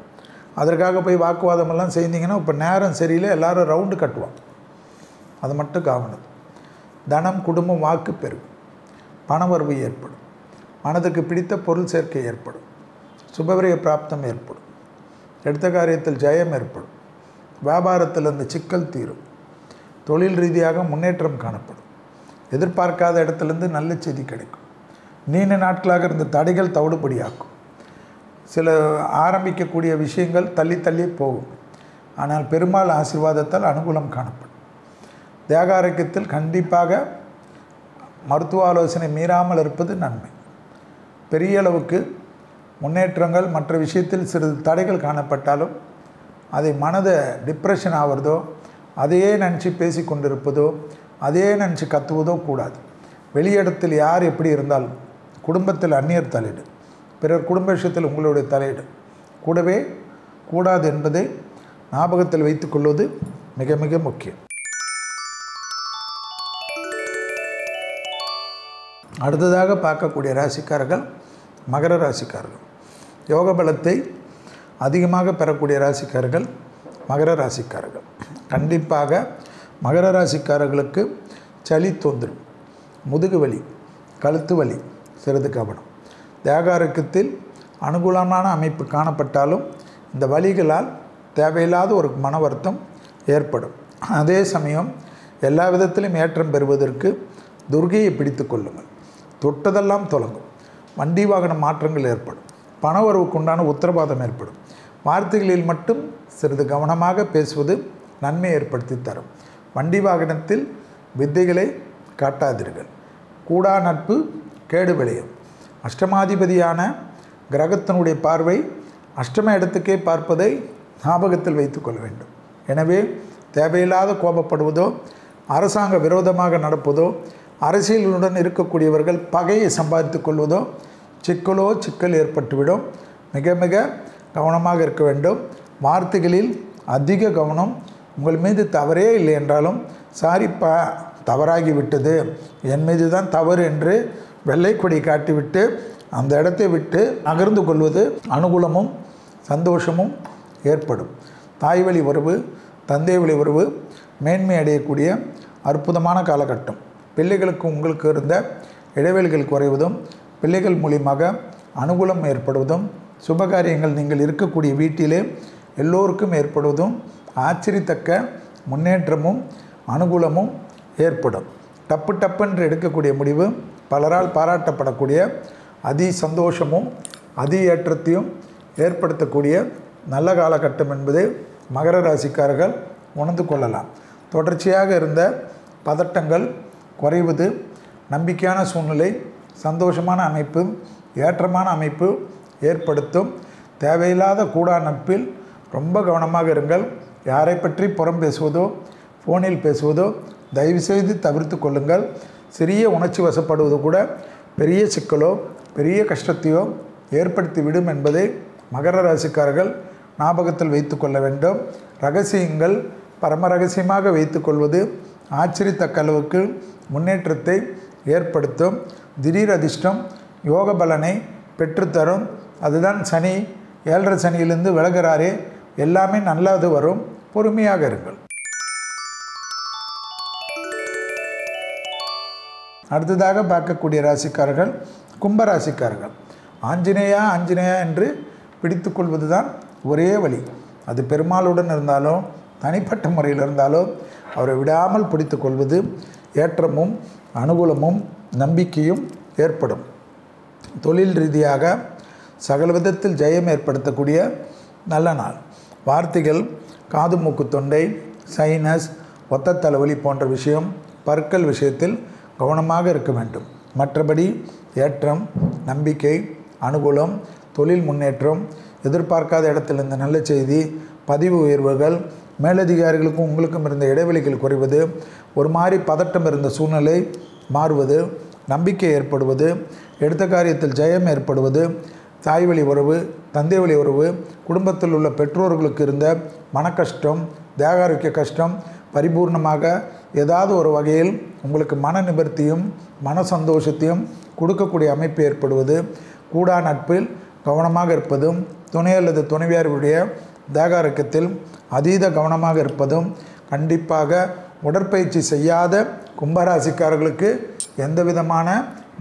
அதற்காக போய் வாக்குவாதமெல்லாம் செய்தீங்கன்னா இப்போ நேரம் சரியில்லை, எல்லோரும் ரவுண்டு கட்டுவாங்க. அது மட்டும் கவனம். தனம், குடும்பம், வாக்கு பெருகும். பணவரவு ஏற்படும். மனதுக்கு பிடித்த பொருள் சேர்க்கை ஏற்படும். சுபவிரய பிராப்தம் ஏற்படும். எடுத்த காரியத்தில் ஜெயம் ஏற்படும். வியாபாரத்தில் அந்த சிக்கல் தீரும். தொழில் ரீதியாக முன்னேற்றம் காணப்படும். எதிர்பார்க்காத இடத்துலேருந்து நல்ல செய்தி கிடைக்கும். நீண்ட நாட்களாக இருந்த தடைகள் தவிடுபடியாக்கும். சில ஆரம்பிக்கக்கூடிய விஷயங்கள் தள்ளி தள்ளி போகும். ஆனால் பெருமாள் ஆசீர்வாதத்தால் அனுகூலம் காணப்படும். தேக ஆரோக்கியத்தில் கண்டிப்பாக மருத்துவ ஆலோசனை மீறாமல் இருப்பது நன்மை. பெரிய அளவுக்கு முன்னேற்றங்கள் மற்ற விஷயத்தில் சிறிது தடைகள் காணப்பட்டாலும் அதை மனதை டிப்ரெஷன் ஆகிறதோ, அதையே நினச்சி பேசி கொண்டிருப்பதோ, அதையே நினச்சி கத்துவதோ கூடாது. வெளியிடத்தில் யார் எப்படி இருந்தாலும் குடும்பத்தில் அந்நியர் தலையீடு, பிறர் குடும்ப விஷயத்தில் உங்களுடைய தலையீடு கூடவே கூடாது என்பதை ஞாபகத்தில் வைத்துக்கொள்வது மிக மிக முக்கியம். அடுத்ததாக பார்க்கக்கூடிய ராசிக்காரர்கள் மகர ராசிக்காரர்கள். யோக பலத்தை அதிகமாக பெறக்கூடிய ராசிக்காரர்கள் மகர ராசிக்காரர்கள். கண்டிப்பாக மகர ராசிக்காரர்களுக்கு சளி தொந்தரவு, முதுகு வலி, கழுத்து வலி, சிறிது கவனம். தேக ஆரோக்கியத்தில் அனுகூலமான அமைப்பு காணப்பட்டாலும் இந்த வலிகளால் தேவையில்லாத ஒரு மன வருத்தம் ஏற்படும். அதே சமயம் எல்லா விதத்திலும் ஏற்றம் பெறுவதற்கு துர்க்கையை பிடித்து கொள்ளுங்கள். தொட்டதெல்லாம் தொடங்கும். வண்டி வாகன மாற்றங்கள் ஏற்படும். பண வரவுக்குண்டான உத்தரவாதம் ஏற்படும். வார்த்தைகளில் மட்டும் சிறிது கவனமாக பேசுவது நன்மை ஏற்படுத்தி தரும். வண்டி வாகனத்தில் வித்தைகளை காட்டாதீர்கள். கூடா நட்பு கேடு விளையும். அஷ்டமாதிபதியான கிரகத்தினுடைய பார்வை அஷ்டம இடத்துக்கே பார்ப்பதை ஞாபகத்தில் வைத்துக்கொள்ள வேண்டும். எனவே தேவையில்லாத கோபப்படுவதோ, அரசாங்க விரோதமாக நடப்பதோ, அரசியலுடன் இருக்கக்கூடியவர்கள் பகையை சம்பாதித்து கொள்வதோ சிக்கல் ஏற்பட்டுவிடும். மிக மிக கவனமாக இருக்க வேண்டும். வார்த்தைகளில் அதிக கவனம். உங்கள் மீது தவறே இல்லை என்றாலும் சாரிப்பா தவறாகிவிட்டது, என் மீது தான் தவறு என்று வெள்ளை கொடி காட்டிவிட்டு அந்த இடத்தை விட்டு நகர்ந்து கொள்வது அனுகூலமும் சந்தோஷமும் ஏற்படும். தாய் வழி உறவு, தந்தை வழி உறவு மேன்மை அடையக்கூடிய அற்புதமான காலகட்டம். பிள்ளைகளுக்கு உங்களுக்கு இருந்த இடைவெளிகள் குறைவதும், பிள்ளைகள் மூலியமாக அனுகூலம் ஏற்படுவதும், சுபகாரியங்கள் நீங்கள் இருக்கக்கூடிய வீட்டிலே எல்லோருக்கும் ஏற்படுவதும், ஆச்சரியத்தக்க முன்னேற்றமும் அனுகூலமும் ஏற்படும். டப்பு எடுக்கக்கூடிய முடிவு பலரால் பாராட்டப்படக்கூடிய அதி சந்தோஷமும் அதி ஏற்றத்தையும் ஏற்படுத்தக்கூடிய நல்ல காலகட்டம் என்பதை மகர ராசிக்காரர்கள் உணர்ந்து கொள்ளலாம். தொடர்ச்சியாக இருந்த பதட்டங்கள் குறைவது, நம்பிக்கையான சூழ்நிலை, சந்தோஷமான அமைப்பு, ஏற்றமான அமைப்பு ஏற்படுத்தும். தேவையில்லாத கூடா நட்பில் ரொம்ப கவனமாக இருங்கள். யாரை பற்றி புறம் பேசுவதோ, ஃபோனில் பேசுவதோ தயவுசெய்து தவிர்த்து கொள்ளுங்கள். சிறிய உணர்ச்சி வசப்படுவது கூட பெரிய சிக்கலோ பெரிய கஷ்டத்தையோ ஏற்படுத்திவிடும் என்பதை மகர ராசிக்காரர்கள் ஞாபகத்தில் வைத்து கொள்ள வேண்டும். ரகசியங்கள் பரம ரகசியமாக வைத்து கொள்வது ஆச்சரியத்தக்க அளவுக்கு முன்னேற்றத்தை ஏற்படுத்தும். திடீர் அதிர்ஷ்டம் யோக பலனை பெற்றுத்தரும். அதுதான் சனி 7.5 சனியிலிருந்து விலகிறாரே, எல்லாமே நல்லது வரும். பொறுமையாக இருங்கள். அடுத்ததாக பார்க்கக்கூடிய ராசிக்காரர்கள் கும்பராசிக்காரர்கள். ஆஞ்சநேயா என்று பிடித்து கொள்வது தான் ஒரே வழி. அது பெருமாளுடன் இருந்தாலும் தனிப்பட்ட முறையில் இருந்தாலும் அவரை விடாமல் பிடித்து கொள்வது ஏற்றமும் அனுகூலமும் நம்பிக்கையும் ஏற்படும். தொழில் ரீதியாக சகல விதத்தில் ஜெயம் ஏற்படுத்தக்கூடிய நல்ல நாள். வார்த்தைகள் காது மூக்கு தொண்டை சைனஸ் ஒத்த தலைவலி போன்ற விஷயம் பற்கள் விஷயத்தில் கவனமாக இருக்க வேண்டும். மற்றபடி ஏற்றம் நம்பிக்கை அனுகூலம் தொழில் முன்னேற்றம் எதிர்பார்க்காத இடத்தில் இருந்த நல்ல செய்தி பதிவு உயர்வுகள் மேலதிகாரிகளுக்கும் உங்களுக்கும் இருந்த இடைவெளிகள் குறைவது ஒரு மாதிரி பதட்டம் இருந்த சூழ்நிலை மாறுவது நம்பிக்கை ஏற்படுவது எடுத்த காரியத்தில் ஜெயம் ஏற்படுவது தாய் வழி உறவு தந்தை வழி உறவு குடும்பத்தில் உள்ள பெற்றோர்களுக்கு இருந்த மன கஷ்டம் தேகாரோக்கிய கஷ்டம் பரிபூர்ணமாக ஏதாவது ஒரு வகையில் உங்களுக்கு மன நிபர்த்தியும் மன சந்தோஷத்தையும் கொடுக்கக்கூடிய அமைப்பு ஏற்படுவது, கூடா நட்பில் கவனமாக இருப்பதும், துணை அல்லது துணைவியாருடைய தேகாரக்கத்தில் அதீத கவனமாக இருப்பதும், கண்டிப்பாக உடற்பயிற்சி செய்யாத கும்பராசிக்காரர்களுக்கு எந்த விதமான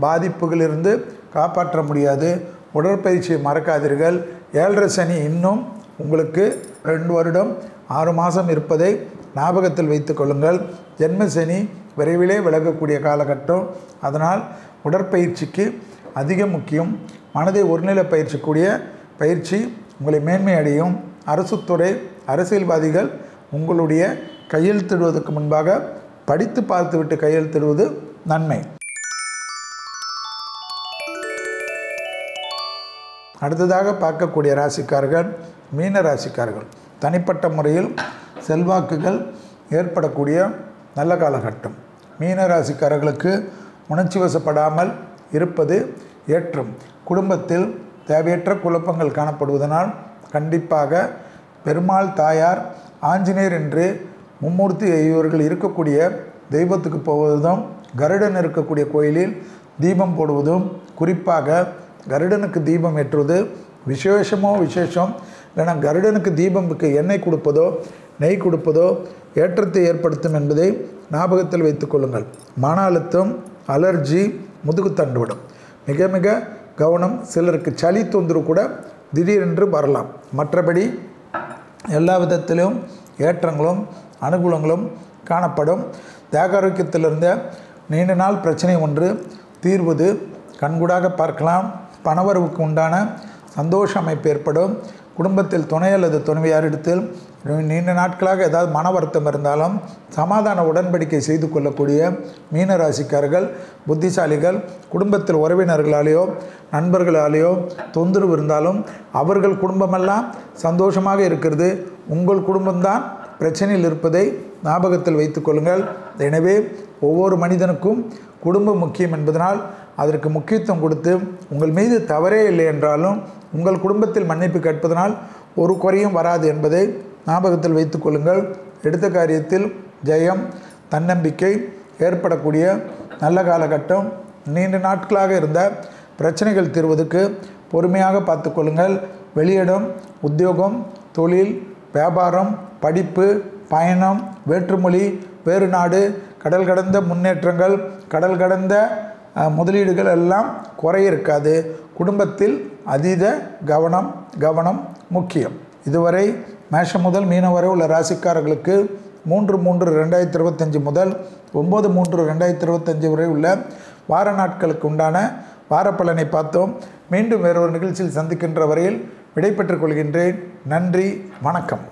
பாதிப்புகளிலிருந்து காப்பாற்ற முடியாது. உடற்பயிற்சியை மறக்காதீர்கள். 7.5 சனி இன்னும் உங்களுக்கு 2 வருடம் 6 மாதம் இருப்பதை ஞாபகத்தில் வைத்து கொள்ளுங்கள். ஜென்ம சனி விரைவிலே விலகக்கூடிய காலகட்டம். அதனால் உடற்பயிற்சிக்கு அதிக முக்கியம். மனதை ஒருநிலை பயிற்சிக்கூடிய பயிற்சி உங்களை மேன்மை அடையும். அரசுத்துறை அரசியல்வாதிகள் உங்களுடைய கையெழுத்திடுவதற்கு முன்பாக படித்து பார்த்துவிட்டு கையெழுத்திடுவது நன்மை. அடுத்ததாக பார்க்கக்கூடிய ராசிக்காரர்கள் மீன ராசிக்காரர்கள். தனிப்பட்ட முறையில் செல்வாக்குகள் ஏற்படக்கூடிய நல்ல காலகட்டம். மீன ராசிக்காரர்களுக்கு உணர்ச்சி வசப்படாமல் இருப்பது ஏற்றம். குடும்பத்தில் தேவையற்ற குழப்பங்கள் காணப்படுவதனால் கண்டிப்பாக பெருமாள் தாயார் ஆஞ்சநேயர் என்று மும்மூர்த்தி இவர்கள் இருக்கக்கூடிய தெய்வத்துக்கு போவதும், கருடன் இருக்கக்கூடிய கோயிலில் தீபம் போடுவதும், குறிப்பாக கருடனுக்கு தீபம் ஏற்றுவது விசேஷம். இல்லைனா கருடனுக்கு தீபமுக்கு எண்ணெய் கொடுப்பதோ நெய் கொடுப்பதோ ஏற்றத்தை ஏற்படுத்தும் என்பதை ஞாபகத்தில் வைத்து கொள்ளுங்கள். மன அழுத்தம், அலர்ஜி, முதுகு தண்டுவிடும். மிக மிக கவனம். சிலருக்கு சளி தொந்தரவு கூட திடீரென்று வரலாம். மற்றபடி எல்லா விதத்திலும் ஏற்றங்களும் அனுகூலங்களும் காணப்படும். தேகாரோக்கியத்திலிருந்த நீண்ட நாள் பிரச்சனை ஒன்று தீர்வது கண்கூடாக பார்க்கலாம். பணவரவுக்கு உண்டான சந்தோஷ அமைப்பு ஏற்படும். குடும்பத்தில் துணை அல்லது துணைவியாரிடத்தில் நீண்ட நாட்களாக ஏதாவது மன வருத்தம் இருந்தாலும் சமாதான உடன்படிக்கை செய்து கொள்ளக்கூடிய மீனராசிக்காரர்கள் புத்திசாலிகள். குடும்பத்தில் உறவினர்களாலேயோ நண்பர்களாலேயோ தொந்தரவு இருந்தாலும் அவர்கள் குடும்பமெல்லாம் சந்தோஷமாக இருக்கிறது, உங்கள் குடும்பம்தான் பிரச்சனையில் இருப்பதை ஞாபகத்தில் வைத்து கொள்ளுங்கள். எனவே ஒவ்வொரு மனிதனுக்கும் குடும்பம் முக்கியம் என்பதனால் அதற்கு முக்கியத்துவம் கொடுத்து உங்கள் மீது தவறே இல்லை என்றாலும் உங்கள் குடும்பத்தில் மன்னிப்பு கேட்பதனால் ஒரு குறையும் வராது என்பதை ஞாபகத்தில் வைத்து கொள்ளுங்கள். எடுத்த காரியத்தில் ஜெயம், தன்னம்பிக்கை ஏற்படக்கூடிய நல்ல காலகட்டம். நீண்ட நாட்களாக இருந்த பிரச்சனைகள் தீர்வதற்கு பொறுமையாக பார்த்து கொள்ளுங்கள். வெளியிடம், உத்தியோகம், தொழில், வியாபாரம், படிப்பு, பயணம், வேற்றுமொழி, வேறு நாடு, கடல் கடந்த முன்னேற்றங்கள், கடல் கடந்த முதலீடுகள் எல்லாம் குறைய இருக்காது. குடும்பத்தில் அதீத கவனம் முக்கியம். இதுவரை மேஷம் முதல் மீனம் வரை உள்ள ராசிக்காரர்களுக்கு 3/3/2025 முதல் 9/3/2025 வரை உள்ள வார நாட்களுக்கு உண்டான வாரப்பலனை பார்த்தோம். மீண்டும் வேறொரு நிகழ்ச்சியில் சந்திக்கின்ற வரையில் விடைபெற்றுக் கொள்கின்றேன். நன்றி, வணக்கம்.